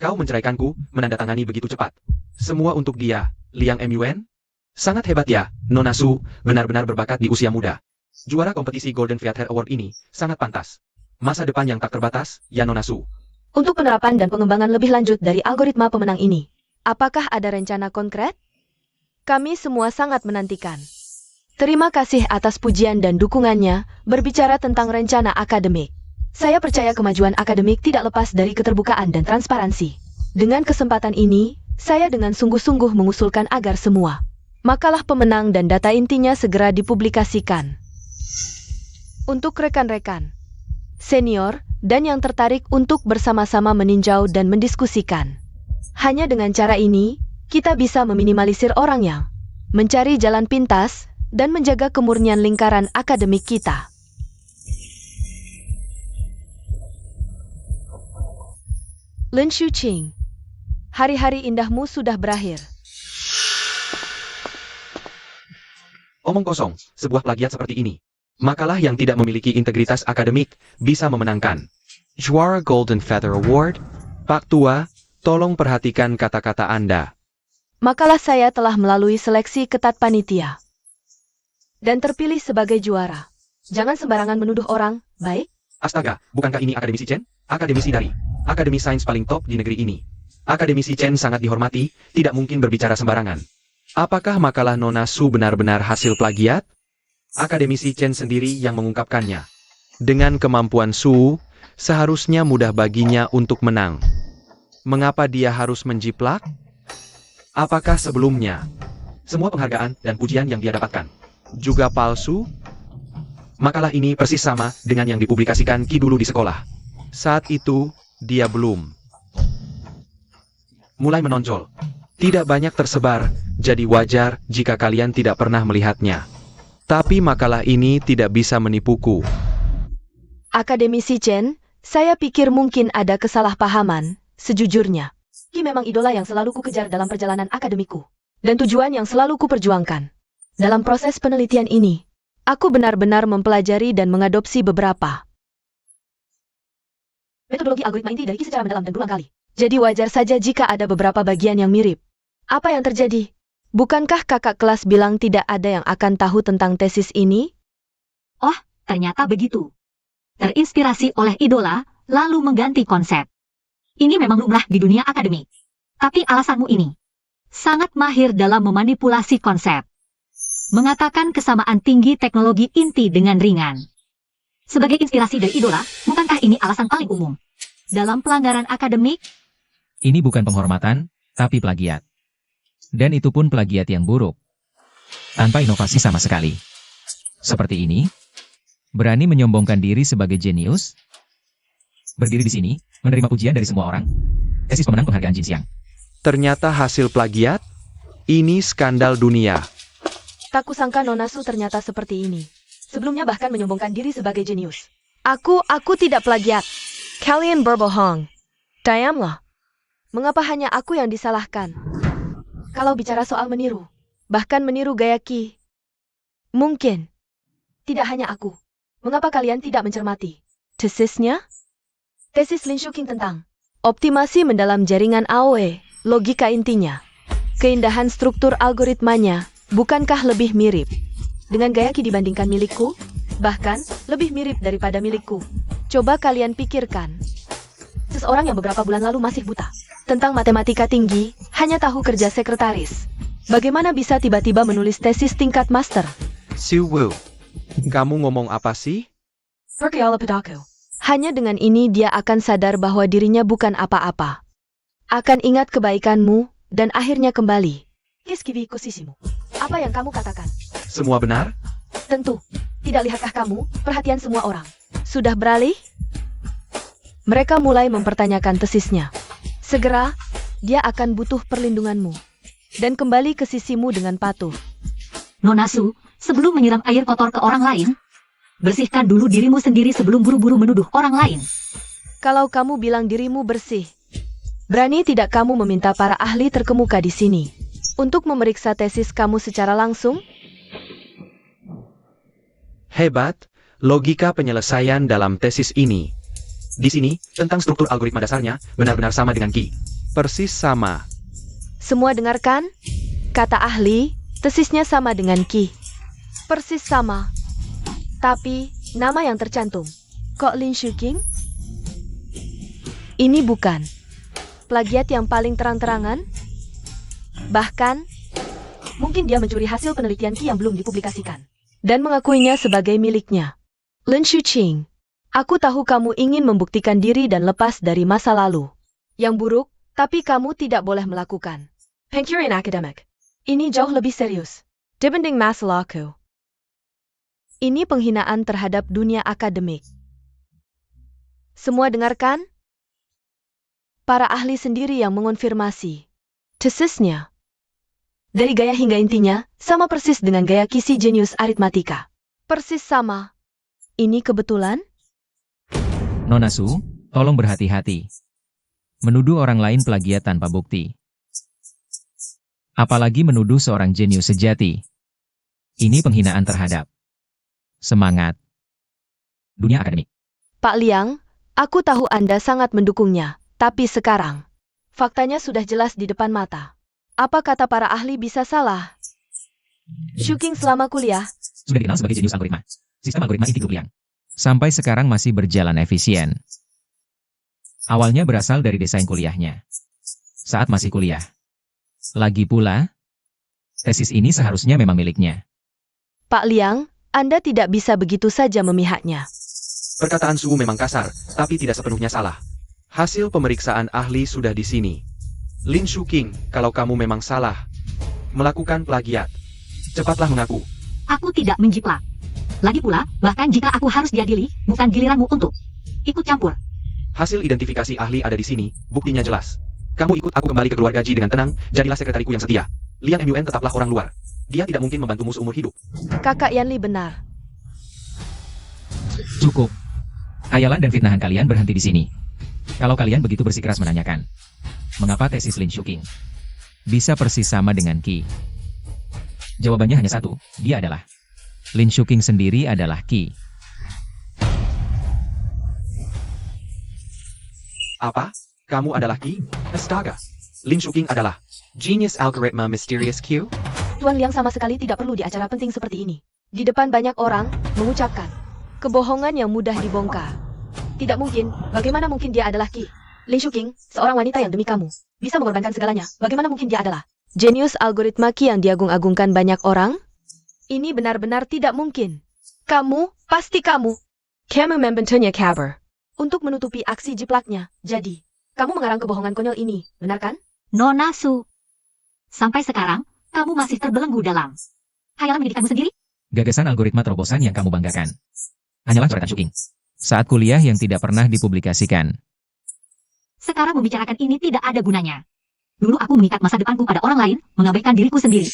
Kau menceraikanku, menandatangani begitu cepat. Semua untuk dia, Liang Mun? Sangat hebat ya, Nona Su, benar-benar berbakat di usia muda. Juara kompetisi Golden Fair Award ini, sangat pantas. Masa depan yang tak terbatas, ya Nona Su. Untuk penerapan dan pengembangan lebih lanjut dari algoritma pemenang ini. Apakah ada rencana konkret? Kami semua sangat menantikan. Terima kasih atas pujian dan dukungannya, berbicara tentang rencana akademik. Saya percaya kemajuan akademik tidak lepas dari keterbukaan dan transparansi. Dengan kesempatan ini, saya dengan sungguh-sungguh mengusulkan agar semua makalah pemenang dan data intinya segera dipublikasikan. Untuk rekan-rekan senior dan yang tertarik untuk bersama-sama meninjau dan mendiskusikan. Hanya dengan cara ini, kita bisa meminimalisir orang yang mencari jalan pintas dan menjaga kemurnian lingkaran akademik kita. Lin Shuqing, hari-hari indahmu sudah berakhir. Omong kosong, sebuah plagiat seperti ini. Makalah yang tidak memiliki integritas akademik bisa memenangkan Juara Golden Feather Award. Pak Tua, tolong perhatikan kata-kata Anda. Makalah saya telah melalui seleksi ketat panitia dan terpilih sebagai juara. Jangan sembarangan menuduh orang, baik? Astaga, bukankah ini Akademisi Chen? Akademisi dari Akademi Sains paling top di negeri ini. Akademisi Chen sangat dihormati, tidak mungkin berbicara sembarangan. Apakah makalah Nona Su benar-benar hasil plagiat? Akademisi Chen sendiri yang mengungkapkannya. Dengan kemampuan Su, seharusnya mudah baginya untuk menang. Mengapa dia harus menjiplak? Apakah sebelumnya semua penghargaan dan pujian yang dia dapatkan juga palsu? Makalah ini persis sama dengan yang dipublikasikan Qi dulu di sekolah. Saat itu, dia belum mulai menonjol. Tidak banyak tersebar, jadi wajar jika kalian tidak pernah melihatnya. Tapi makalah ini tidak bisa menipuku. Akademisi Chen, saya pikir mungkin ada kesalahpahaman, sejujurnya. Qi memang idola yang selalu kukejar dalam perjalanan akademiku. Dan tujuan yang selalu kuperjuangkan. Dalam proses penelitian ini, aku benar-benar mempelajari dan mengadopsi beberapa metodologi algoritma inti dari Qi secara mendalam dan berulang kali. Jadi wajar saja jika ada beberapa bagian yang mirip. Apa yang terjadi? Bukankah kakak kelas bilang tidak ada yang akan tahu tentang tesis ini? Oh, ternyata begitu. Terinspirasi oleh idola, lalu mengganti konsep. Ini memang lumrah di dunia akademik. Tapi alasanmu ini sangat mahir dalam memanipulasi konsep. Mengatakan kesamaan tinggi teknologi inti dengan ringan. Sebagai inspirasi dari idola, bukankah ini alasan paling umum? Dalam pelanggaran akademik, Ini bukan penghormatan, tapi plagiat. Dan itu pun plagiat yang buruk. Tanpa inovasi sama sekali. Seperti ini. Berani menyombongkan diri sebagai jenius. Berdiri di sini, menerima pujian dari semua orang. Tesis pemenang penghargaan Jinxiang. Ternyata hasil plagiat? Ini skandal dunia. Tak kusangka Nona Su ternyata seperti ini. Sebelumnya bahkan menyombongkan diri sebagai jenius. Aku tidak plagiat. Kalian berbohong. Diamlah. Mengapa hanya aku yang disalahkan? Kalau bicara soal meniru, Bahkan meniru gaya Ki. Mungkin. tidak hanya aku. Mengapa kalian tidak mencermati Tesisnya? tesis Lin Shuqing tentang Optimasi mendalam jaringan AOE. Logika intinya. Keindahan struktur algoritmanya. Bukankah lebih mirip? dengan gaya Ki dibandingkan milikku? Bahkan, lebih mirip daripada milikku. Coba kalian pikirkan. Seseorang yang beberapa bulan lalu masih buta tentang matematika tinggi, hanya tahu kerja sekretaris. Bagaimana bisa tiba-tiba menulis tesis tingkat master? Siu Wu, kamu ngomong apa sih? Perkayala Pedaku. Hanya dengan ini dia akan sadar bahwa dirinya bukan apa-apa. Akan ingat kebaikanmu, dan akhirnya kembali. Kiskivi kusisimu. Apa yang kamu katakan? Semua benar? Tentu. Tidak lihatkah kamu, perhatian semua orang? Sudah beralih? Mereka mulai mempertanyakan tesisnya. Segera, dia akan butuh perlindunganmu. Dan kembali ke sisimu dengan patuh. Nona Su, sebelum menyiram air kotor ke orang lain, bersihkan dulu dirimu sendiri sebelum buru-buru menuduh orang lain. Kalau kamu bilang dirimu bersih, berani tidak kamu meminta para ahli terkemuka di sini untuk memeriksa tesis kamu secara langsung? Hebat, logika penyelesaian dalam tesis ini. Di sini, tentang struktur algoritma dasarnya, benar-benar sama dengan Ki. Persis sama. Semua dengarkan? Kata ahli, tesisnya sama dengan Ki. Persis sama. Tapi, nama yang tercantum. Kok Lin Shuqing? Ini bukan plagiat yang paling terang-terangan? Bahkan, Mungkin dia mencuri hasil penelitian Ki yang belum dipublikasikan. dan mengakuinya sebagai miliknya. Lin Shuqing, aku tahu kamu ingin membuktikan diri dan lepas dari masa lalu yang buruk, tapi kamu tidak boleh melakukan. Pencurian akademik. Ini jauh lebih serius. Dibanding masalahku. Ini penghinaan terhadap dunia akademik. Semua dengarkan? Para ahli sendiri yang mengonfirmasi. Tesisnya. Dari gaya hingga intinya, sama persis dengan gaya Kisi jenius aritmatika. Persis sama. Ini kebetulan? Nona Su, tolong berhati-hati. Menuduh orang lain plagiat tanpa bukti. Apalagi menuduh seorang jenius sejati. Ini penghinaan terhadap semangat dunia akademik. Pak Liang, aku tahu Anda sangat mendukungnya, tapi sekarang, faktanya sudah jelas di depan mata. Apa kata para ahli bisa salah? Shuqing selama kuliah, Sudah dikenal sebagai jenius algoritma. Sistem algoritma inti Liang. Sampai sekarang masih berjalan efisien. Awalnya berasal dari desain kuliahnya. Saat masih kuliah. Lagi pula, tesis ini seharusnya memang miliknya. Pak Liang, Anda tidak bisa begitu saja memihaknya. Perkataan Su memang kasar, tapi tidak sepenuhnya salah. Hasil pemeriksaan ahli sudah di sini. Lin Shuqing, kalau kamu memang salah melakukan plagiat, cepatlah mengaku. Aku tidak menjiplak. Lagi pula, bahkan jika aku harus diadili, bukan giliranmu untuk ikut campur. Hasil identifikasi ahli ada di sini, buktinya jelas. Kamu ikut aku kembali ke keluarga Ji dengan tenang, jadilah sekretariku yang setia. Liang MUN tetaplah orang luar. Dia tidak mungkin membantumu seumur hidup. Kakak Yanli benar. Cukup. Hayalan dan fitnahan kalian berhenti di sini. Kalau kalian begitu bersikeras menanyakan, mengapa tesis Lin Shuqing bisa persis sama dengan Ki? Jawabannya hanya satu, dia adalah Lin Shuqing sendiri adalah Ki. Apa? Kamu adalah Ki? Astaga. Lin Shuqing adalah Genius Algoritma Mysterious Q? Tuan Liang sama sekali tidak perlu di acara penting seperti ini. Di depan banyak orang, mengucapkan kebohongan yang mudah dibongkar. Tidak mungkin, bagaimana mungkin dia adalah Ki? Lin Shuqing, seorang wanita yang demi kamu bisa mengorbankan segalanya. Bagaimana mungkin dia adalah Jenius algoritma Ki yang diagung-agungkan banyak orang? Ini benar-benar tidak mungkin. Kamu, pasti kamu. Kamu membantunya kabar. Untuk menutupi aksi jiplaknya. Jadi, kamu mengarang kebohongan konyol ini, benar kan? Nona Su. Sampai sekarang, kamu masih terbelenggu dalam khayalan pendidikanmu sendiri? Gagasan algoritma terobosan yang kamu banggakan hanyalah coretan Shuking saat kuliah yang tidak pernah dipublikasikan. Sekarang membicarakan ini tidak ada gunanya. Dulu aku mengikat masa depanku pada orang lain, mengabaikan diriku sendiri.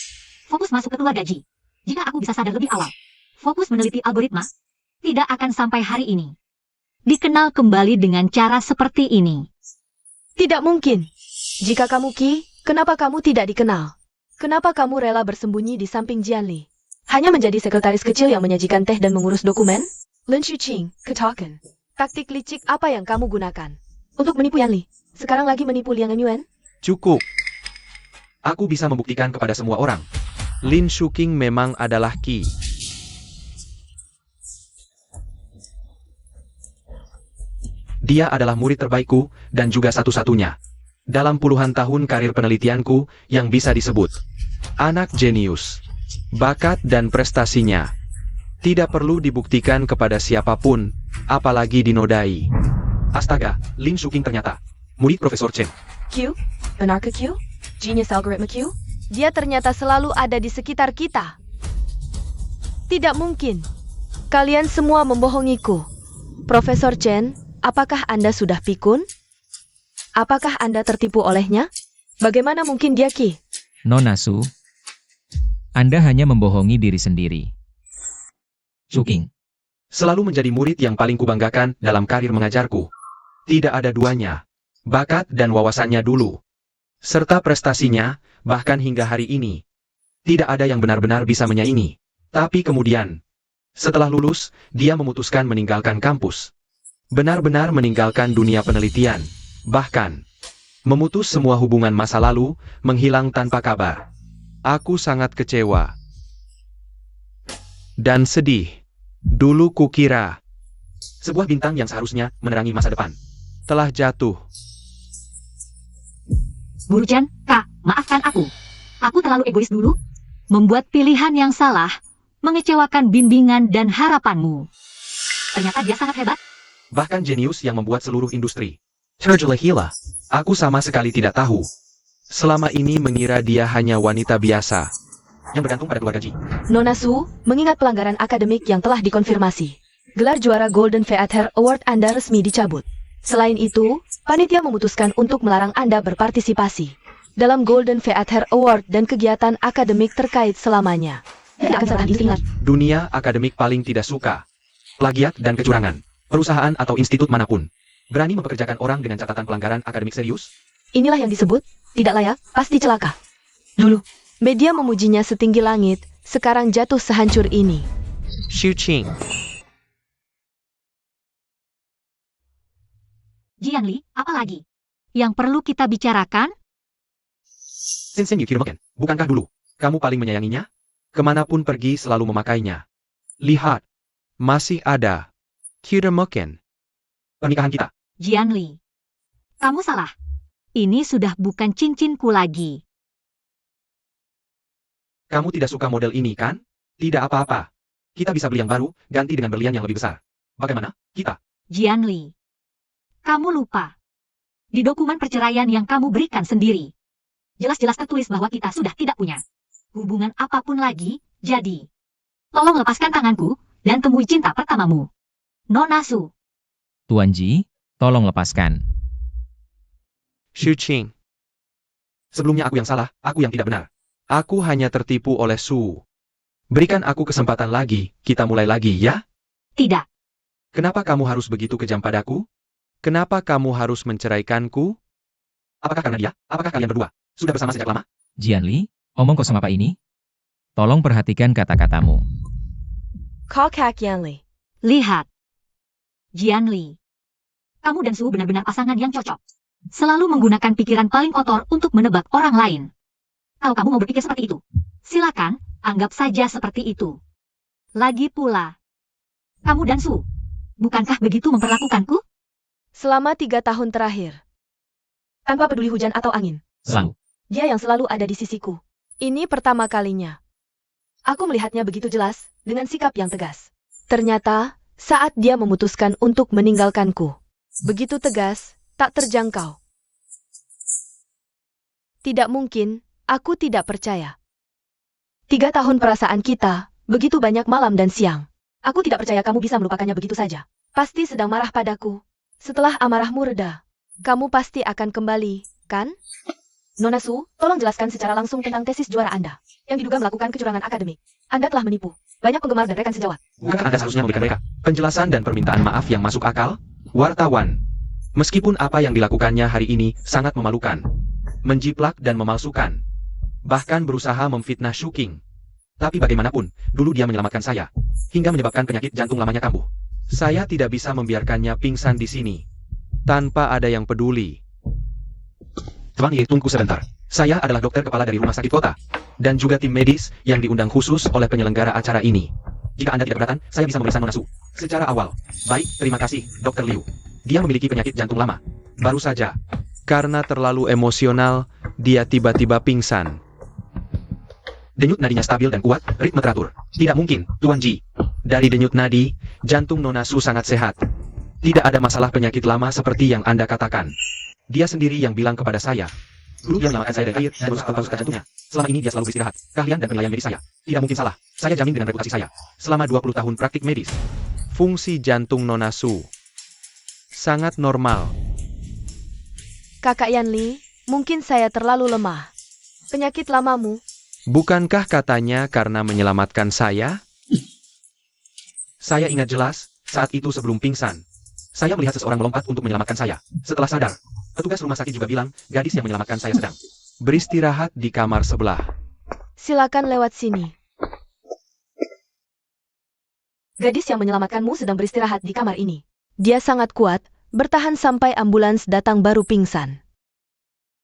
Fokus masuk ke keluarga Ji. Jika aku bisa sadar lebih awal, fokus meneliti algoritma, tidak akan sampai hari ini. Dikenal kembali dengan cara seperti ini. Tidak mungkin. Jika kamu Qi, kenapa kamu tidak dikenal? Kenapa kamu rela bersembunyi di samping Jianli? Hanya menjadi sekretaris kecil yang menyajikan teh dan mengurus dokumen? Lin Shuqing, ketahuan. Taktik licik apa yang kamu gunakan? Untuk menipu Yanli. Sekarang lagi menipu Liang Yuan? Cukup. Aku bisa membuktikan kepada semua orang. Lin Shuqing memang adalah Qi. Dia adalah murid terbaikku, dan juga satu-satunya. Dalam puluhan tahun karir penelitianku, yang bisa disebut anak jenius. Bakat dan prestasinya tidak perlu dibuktikan kepada siapapun, apalagi dinodai. Astaga, Lin Shuqing ternyata murid Profesor Chen. Q? Benar ke Q? Genius algoritma Q? Dia ternyata selalu ada di sekitar kita. Tidak mungkin. Kalian semua membohongiku. Profesor Chen, apakah Anda sudah pikun? Apakah Anda tertipu olehnya? Bagaimana mungkin dia Qi? Nona Su, Anda hanya membohongi diri sendiri. Shuking, Selalu menjadi murid yang paling kubanggakan dalam karir mengajarku. Tidak ada duanya. Bakat dan wawasannya dulu. Serta prestasinya, bahkan hingga hari ini. Tidak ada yang benar-benar bisa menyaingi. Tapi kemudian, setelah lulus, dia memutuskan meninggalkan kampus. Benar-benar meninggalkan dunia penelitian. Bahkan, memutus semua hubungan masa lalu, menghilang tanpa kabar. Aku sangat kecewa. Dan sedih. Dulu kukira sebuah bintang yang seharusnya menerangi masa depan telah jatuh. Guru Chen, Kak, maafkan aku. Aku terlalu egois dulu. Membuat pilihan yang salah, mengecewakan bimbingan dan harapanmu. Ternyata dia sangat hebat. Bahkan jenius yang membuat seluruh industri tergila-gila. Aku sama sekali tidak tahu. Selama ini mengira dia hanya wanita biasa yang bergantung pada keluarga Ji. Nona Su, mengingat pelanggaran akademik yang telah dikonfirmasi, gelar juara Golden Theater Award Anda resmi dicabut. Selain itu, panitia memutuskan untuk melarang Anda berpartisipasi dalam Golden Theater Award dan kegiatan akademik terkait selamanya. Tidak akan pernah diingat. Dunia akademik paling tidak suka plagiat dan kecurangan. Perusahaan atau institut manapun berani mempekerjakan orang dengan catatan pelanggaran akademik serius? Inilah yang disebut tidak layak, pasti celaka. Dulu, media memujinya setinggi langit, sekarang jatuh sehancur ini. Shuqing. Jianli, apa lagi? Yang perlu kita bicarakan? Sensei Kirimoken, bukankah dulu kamu paling menyayanginya? Kemanapun pergi selalu memakainya. Lihat, masih ada Kirimoken. Pernikahan kita. Jianli, kamu salah. Ini sudah bukan cincinku lagi. Kamu tidak suka model ini, kan? Tidak apa-apa. Kita bisa beli yang baru, ganti dengan berlian yang lebih besar. Bagaimana? Kita. Jianli, kamu lupa. Di dokumen perceraian yang kamu berikan sendiri, jelas-jelas tertulis bahwa kita sudah tidak punya hubungan apapun lagi, jadi tolong lepaskan tanganku dan temui cinta pertamamu. Nona Su. Tuan Ji, tolong lepaskan. Shuqing. Sebelumnya aku yang salah, aku yang tidak benar. Aku hanya tertipu oleh Su. Berikan aku kesempatan lagi, kita mulai lagi ya? Tidak. Kenapa kamu harus begitu kejam padaku? Kenapa kamu harus menceraikanku? Apakah karena dia? Apakah kalian berdua sudah bersama sejak lama? Jianli, omong kosong apa ini? Tolong perhatikan kata-katamu. Kakak Yanli. Lihat. Jianli. Kamu dan Su benar-benar pasangan yang cocok. Selalu menggunakan pikiran paling kotor untuk menebak orang lain. Kalau kamu mau berpikir seperti itu, silakan, anggap saja seperti itu. Lagi pula, kamu dan Su, bukankah begitu memperlakukanku? Selama 3 tahun terakhir, Tanpa peduli hujan atau angin, Selalu. dia yang selalu ada di sisiku. ini pertama kalinya. Aku melihatnya begitu jelas, dengan sikap yang tegas. Ternyata, saat dia memutuskan untuk meninggalkanku. Begitu tegas, tak terjangkau. Tidak mungkin, aku tidak percaya. 3 tahun perasaan kita, begitu banyak malam dan siang. Aku tidak percaya kamu bisa melupakannya begitu saja. Pasti sedang marah padaku. Setelah amarahmu reda, kamu pasti akan kembali, kan? Nona Su, tolong jelaskan secara langsung tentang tesis juara Anda, yang diduga melakukan kecurangan akademik. Anda telah menipu banyak penggemar dan rekan sejawat. Bukan Anda seharusnya memberikan mereka penjelasan dan permintaan maaf yang masuk akal? Wartawan. Meskipun apa yang dilakukannya hari ini sangat memalukan, menjiplak dan memalsukan, bahkan berusaha memfitnah Shuking. Tapi bagaimanapun, dulu dia menyelamatkan saya, hingga menyebabkan penyakit jantung lamanya kambuh. Saya tidak bisa membiarkannya pingsan di sini, tanpa ada yang peduli. Tuan Ye, tunggu sebentar. Saya adalah dokter kepala dari rumah sakit kota, dan juga tim medis yang diundang khusus oleh penyelenggara acara ini. Jika Anda tidak keberatan, saya bisa memeriksa Nona Su secara awal. Baik, terima kasih, Dr. Liu. Dia memiliki penyakit jantung lama. Baru saja, karena terlalu emosional, dia tiba-tiba pingsan. Denyut nadinya stabil dan kuat, ritme teratur. Tidak mungkin, Tuan Ji. Dari denyut nadi, jantung Nona Su sangat sehat. Tidak ada masalah penyakit lama seperti yang Anda katakan. Dia sendiri yang bilang kepada saya. Dulu dia menyelamatkan saya dari air dan merusak pasukan jantungnya. Selama ini dia selalu beristirahat. Keahlian dan penilaian medis saya tidak mungkin salah. Saya jamin dengan reputasi saya. Selama 20 tahun praktik medis. Fungsi jantung Nona Su sangat normal. Kakak Yanli, mungkin saya terlalu lemah. Penyakit lamamu, Bukankah katanya karena menyelamatkan saya? Saya ingat jelas, saat itu sebelum pingsan. Saya melihat seseorang melompat untuk menyelamatkan saya. Setelah sadar, petugas rumah sakit juga bilang, gadis yang menyelamatkan saya sedang beristirahat di kamar sebelah. silakan lewat sini. Gadis yang menyelamatkanmu sedang beristirahat di kamar ini. Dia sangat kuat, bertahan sampai ambulans datang baru pingsan.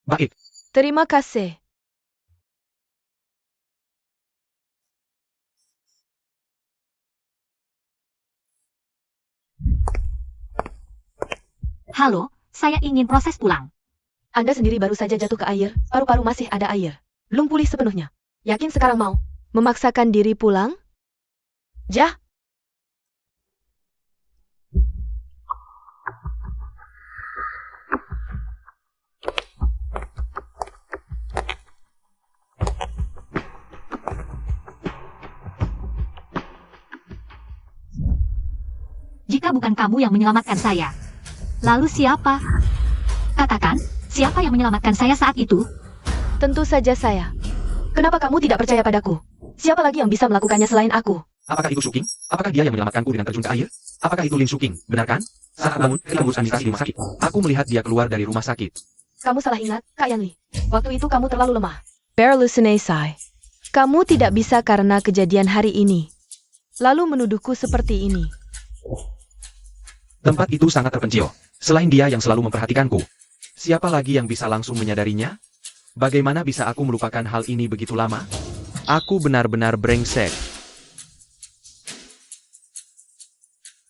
Baik, Terima kasih. Halo, saya ingin proses pulang. Anda sendiri baru saja jatuh ke air, paru-paru masih ada air. Belum pulih sepenuhnya. Yakin sekarang mau? Memaksakan diri pulang? Jah, Jika bukan kamu yang menyelamatkan saya, lalu siapa? Katakan, siapa yang menyelamatkan saya saat itu? tentu saja saya. Kenapa kamu tidak percaya padaku? Siapa lagi yang bisa melakukannya selain aku? apakah itu Shuking? Apakah dia yang menyelamatkanku dengan terjun ke air? Apakah itu Lin Shuking? Benar kan? Saat aku bangun, ketika mengurus administrasi di rumah sakit, aku melihat dia keluar dari rumah sakit. Kamu salah ingat, Kak Yanli. Waktu itu kamu terlalu lemah. Berlusinesai. Kamu tidak bisa karena kejadian hari ini. Lalu menuduhku seperti ini. Tempat itu sangat terpencil. Selain dia yang selalu memperhatikanku, siapa lagi yang bisa langsung menyadarinya? Bagaimana bisa aku melupakan hal ini begitu lama? Aku benar-benar brengsek.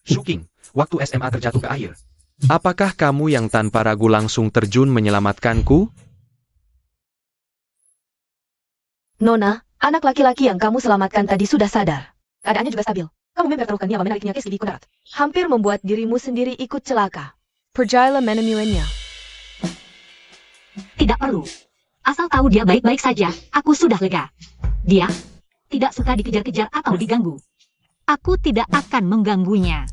Shuking, waktu SMA terjatuh ke air. Apakah kamu yang tanpa ragu langsung terjun menyelamatkanku? Nona, anak laki-laki yang kamu selamatkan tadi sudah sadar. Keadaannya juga stabil. Kamu memang tertaruhkan nyawa menariknya ke segi kudarat. Hampir membuat dirimu sendiri ikut celaka. Perjala menemuinya. Tidak perlu. Asal tahu dia baik-baik saja, aku sudah lega. Dia tidak suka dikejar-kejar atau diganggu. Aku tidak akan mengganggunya.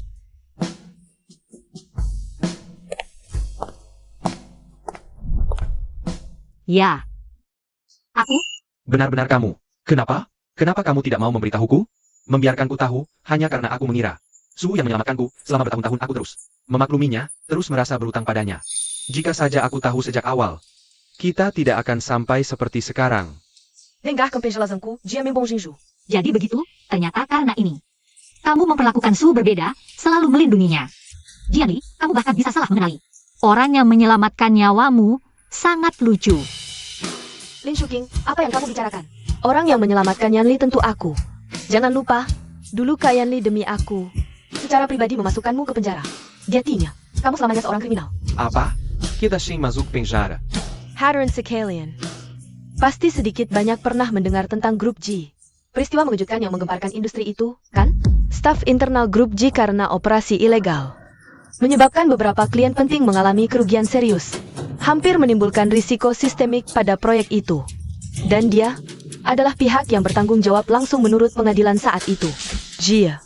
Ya. Aku? Benar-benar kamu. Kenapa? Kenapa kamu tidak mau memberitahuku? Membiarkanku tahu, hanya karena aku mengira. Su yang menyelamatkanku, selama bertahun-tahun aku terus memakluminya, terus merasa berutang padanya. Jika saja aku tahu sejak awal, kita tidak akan sampai seperti sekarang. Jadi begitu, ternyata karena ini. Kamu memperlakukan Su berbeda, selalu melindunginya. Jadi, kamu bahkan bisa salah mengenali. Orang yang menyelamatkan nyawamu sangat lucu. Lin Shuking, apa yang kamu bicarakan? Orang yang menyelamatkan Yanli tentu aku. Jangan lupa, dulu Kak Yanli demi aku. Secara pribadi memasukkanmu ke penjara. Jadinya, kamu selamanya seorang kriminal. Apa? Kita sing masuk penjara. Hadron Sekalian. Pasti sedikit banyak pernah mendengar tentang grup G. Peristiwa mengejutkan yang menggemparkan industri itu, kan? staf internal grup G karena operasi ilegal. Menyebabkan beberapa klien penting mengalami kerugian serius. Hampir menimbulkan risiko sistemik pada proyek itu. Dan dia adalah pihak yang bertanggung jawab langsung menurut pengadilan saat itu. Jia.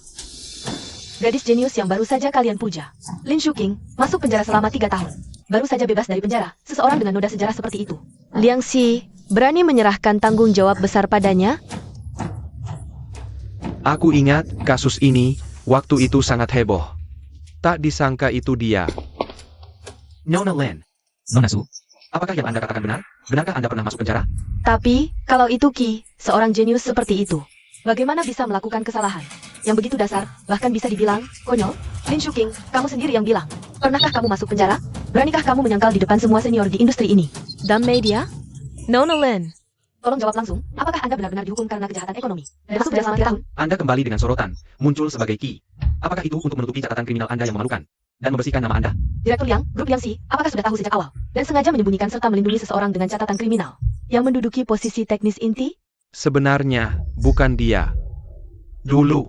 Gadis jenius yang baru saja kalian puja. Lin Shuqing, masuk penjara selama 3 tahun. Baru saja bebas dari penjara, seseorang dengan noda sejarah seperti itu. Liang Xi, berani menyerahkan tanggung jawab besar padanya? Aku ingat kasus ini, waktu itu sangat heboh. Tak disangka itu dia. Nona Lin, Nona Su, apakah yang Anda katakan benar? Benarkah Anda pernah masuk penjara? Tapi, kalau itu Qi, seorang jenius seperti itu, bagaimana bisa melakukan kesalahan yang begitu dasar, bahkan bisa dibilang konyol? Lin Shuqing, kamu sendiri yang bilang. Pernahkah kamu masuk penjara? Beranikah kamu menyangkal di depan semua senior di industri ini? Dan media? Nona Lin, tolong jawab langsung, apakah Anda benar-benar dihukum karena kejahatan ekonomi? Dan masuk penjara selama 3 tahun? Anda kembali dengan sorotan, muncul sebagai Qi. Apakah itu untuk menutupi catatan kriminal Anda yang memalukan? Dan membersihkan nama Anda? Direktur Liang, grup Liang Xi, apakah sudah tahu sejak awal? Dan sengaja menyembunyikan serta melindungi seseorang dengan catatan kriminal yang menduduki posisi teknis inti? Sebenarnya, bukan dia. Dulu,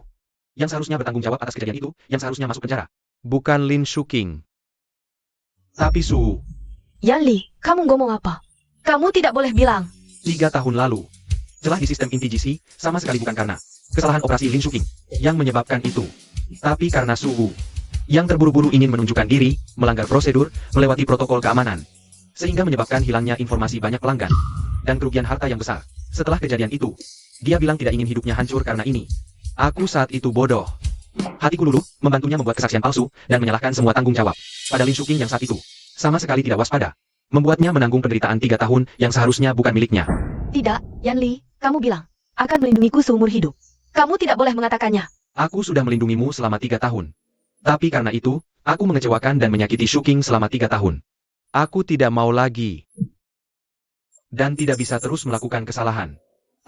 Yang seharusnya bertanggung jawab atas kejadian itu, yang seharusnya masuk penjara. bukan Lin Shuqing. Tapi Su, Yan Li, kamu ngomong apa? Kamu tidak boleh bilang. 3 tahun lalu, celah di sistem inti GC, sama sekali bukan karena kesalahan operasi Lin Shuqing yang menyebabkan itu. Tapi karena Suhu, yang terburu-buru ingin menunjukkan diri, melanggar prosedur, melewati protokol keamanan. Sehingga menyebabkan hilangnya informasi banyak pelanggan. Dan kerugian harta yang besar. Setelah kejadian itu, dia bilang tidak ingin hidupnya hancur karena ini. Aku saat itu bodoh. Hatiku luluh, membantunya membuat kesaksian palsu, dan menyalahkan semua tanggung jawab pada Lin Shuqing yang saat itu sama sekali tidak waspada. Membuatnya menanggung penderitaan 3 tahun yang seharusnya bukan miliknya. Tidak, Yan Li, kamu bilang akan melindungiku seumur hidup. Kamu tidak boleh mengatakannya. Aku sudah melindungimu selama 3 tahun. Tapi karena itu, aku mengecewakan dan menyakiti Shuqing selama 3 tahun. Aku tidak mau lagi. Dan tidak bisa terus melakukan kesalahan.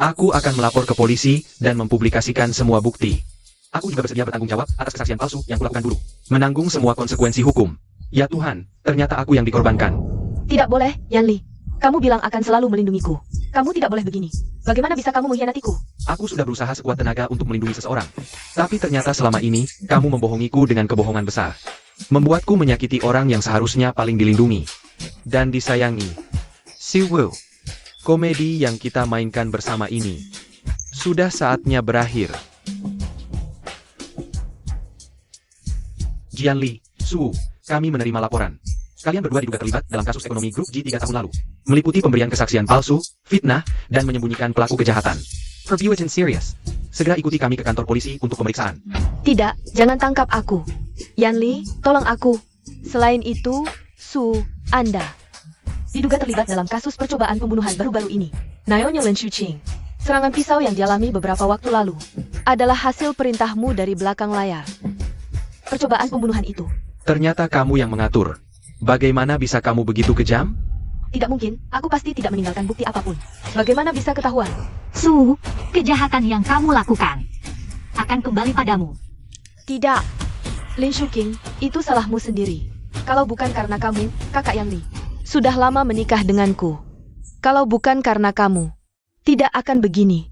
Aku akan melapor ke polisi dan mempublikasikan semua bukti. Aku juga bersedia bertanggung jawab atas kesaksian palsu yang kulakukan dulu. Menanggung semua konsekuensi hukum. Ya Tuhan, ternyata aku yang dikorbankan. Tidak boleh, Yan Li. Kamu bilang akan selalu melindungiku. Kamu tidak boleh begini. Bagaimana bisa kamu mengkhianatiku? Aku sudah berusaha sekuat tenaga untuk melindungi seseorang. Tapi ternyata selama ini, kamu membohongiku dengan kebohongan besar. Membuatku menyakiti orang yang seharusnya paling dilindungi. Dan disayangi. Si Wu. Komedi yang kita mainkan bersama ini. Sudah saatnya berakhir. Jian Li, Su, kami menerima laporan. Kalian berdua diduga terlibat dalam kasus ekonomi grup G 3 tahun lalu. Meliputi pemberian kesaksian palsu, fitnah, dan menyembunyikan pelaku kejahatan. Review it in serious. Segera ikuti kami ke kantor polisi untuk pemeriksaan. Tidak, jangan tangkap aku. Yan Li, tolong aku. Selain itu, Su, Anda diduga terlibat dalam kasus percobaan pembunuhan baru-baru ini. Naonya Lin Shuqing. Serangan pisau yang dialami beberapa waktu lalu adalah hasil perintahmu dari belakang layar. Percobaan pembunuhan itu. Ternyata kamu yang mengatur. Bagaimana bisa kamu begitu kejam? Tidak mungkin, aku pasti tidak meninggalkan bukti apapun. Bagaimana bisa ketahuan? Su, kejahatan yang kamu lakukan akan kembali padamu. Tidak. Lin Shuqing, itu salahmu sendiri. Kalau bukan karena kamu, kakak Yan Li sudah lama menikah denganku. Kalau bukan karena kamu, tidak akan begini.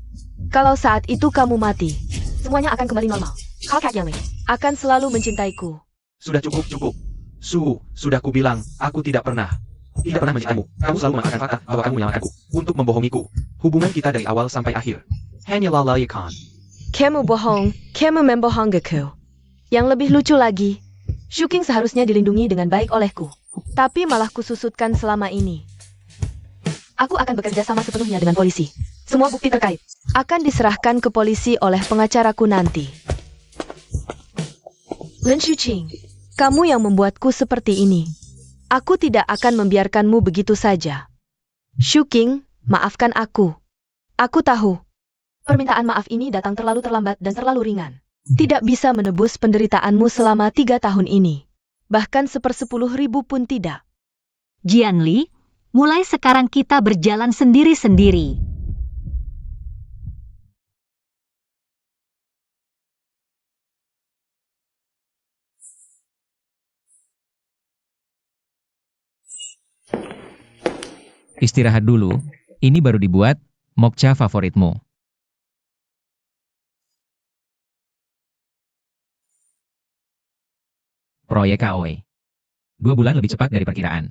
Kalau saat itu kamu mati, semuanya akan kembali normal. Kakak Yan Li akan selalu mencintaiku. Sudah cukup. Su, sudah kubilang, aku tidak pernah mencintaimu. Kamu selalu mengatakan fakta bahwa kamu menyalahkanku untuk membohongiku. Hubungan kita dari awal sampai akhir. Hanya lalayakan. Kamu bohong, kamu membohongku. Yang lebih lucu lagi, Shuqing seharusnya dilindungi dengan baik olehku. Tapi malah kususutkan selama ini. Aku akan bekerja sama sepenuhnya dengan polisi. Semua bukti terkait akan diserahkan ke polisi oleh pengacaraku nanti. Lin Shuqing, kamu yang membuatku seperti ini. Aku tidak akan membiarkanmu begitu saja. Shuqing, maafkan aku. Aku tahu. Permintaan maaf ini datang terlalu terlambat dan terlalu ringan. Tidak bisa menebus penderitaanmu selama 3 tahun ini. Bahkan 1/10.000 pun tidak. Jian Li, mulai sekarang kita berjalan sendiri-sendiri. Istirahat dulu, ini baru dibuat, mokcha favoritmu. Proyek KOE. 2 bulan lebih cepat dari perkiraan.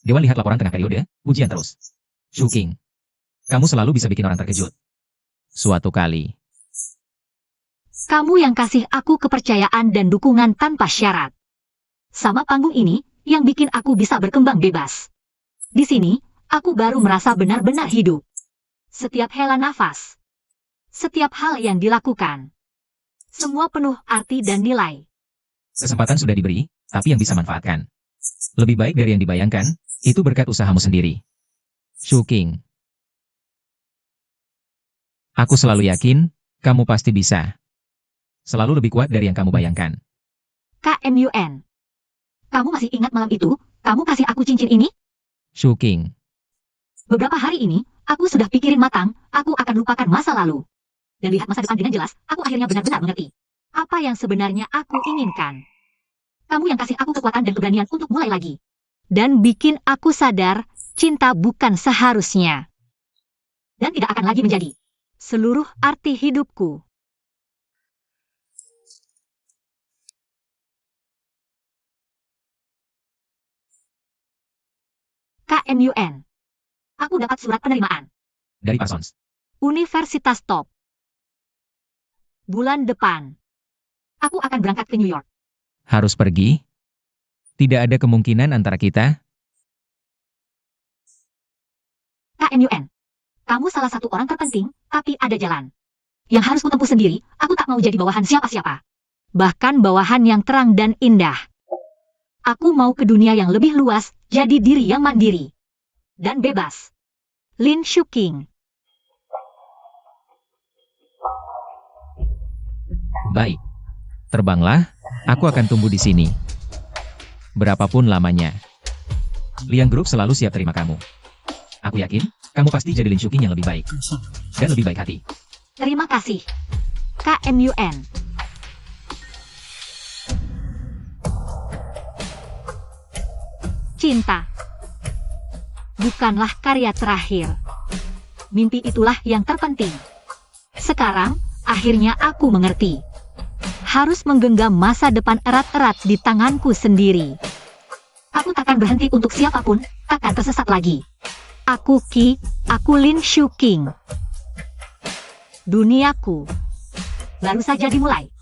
Dewan lihat laporan tengah periode, ujian terus. Shuking. Kamu selalu bisa bikin orang terkejut. Suatu kali. Kamu yang kasih aku kepercayaan dan dukungan tanpa syarat. Sama panggung ini, yang bikin aku bisa berkembang bebas. Di sini, aku baru merasa benar-benar hidup. Setiap hela nafas. Setiap hal yang dilakukan. Semua penuh arti dan nilai. Kesempatan sudah diberi, tapi yang bisa manfaatkan. Lebih baik dari yang dibayangkan, itu berkat usahamu sendiri. Shuking. Aku selalu yakin, kamu pasti bisa. Selalu lebih kuat dari yang kamu bayangkan. KMUN. Kamu masih ingat malam itu, kamu kasih aku cincin ini? Shuking. Beberapa hari ini, aku sudah pikirin matang, aku akan lupakan masa lalu. Dan lihat masa depan dengan jelas, aku akhirnya benar-benar mengerti. Apa yang sebenarnya aku inginkan. Kamu yang kasih aku kekuatan dan keberanian untuk mulai lagi. Dan bikin aku sadar, cinta bukan seharusnya. Dan tidak akan lagi menjadi seluruh arti hidupku. KMUN. Aku dapat surat penerimaan. Dari Parsons. Universitas Top. Bulan depan. Aku akan berangkat ke New York. Harus pergi? Tidak ada kemungkinan antara kita? KMUN. Kamu salah satu orang terpenting, tapi ada jalan. Yang harus kutempuh sendiri, aku tak mau jadi bawahan siapa-siapa. Bahkan bawahan yang terang dan indah. Aku mau ke dunia yang lebih luas, jadi diri yang mandiri. Dan bebas. Lin Shuking. Baik. Terbanglah, aku akan tumbuh di sini. Berapapun lamanya. Liang Group selalu siap terima kamu. Aku yakin, kamu pasti jadi Lin Shuking yang lebih baik. Dan lebih baik hati. Terima kasih. KMUN. Cinta. Bukanlah karya terakhir. Mimpi itulah yang terpenting. Sekarang, akhirnya aku mengerti. Harus menggenggam masa depan erat-erat di tanganku sendiri. Aku takkan berhenti untuk siapapun, takkan tersesat lagi. Aku Lin Shuking. Duniaku baru saja dimulai.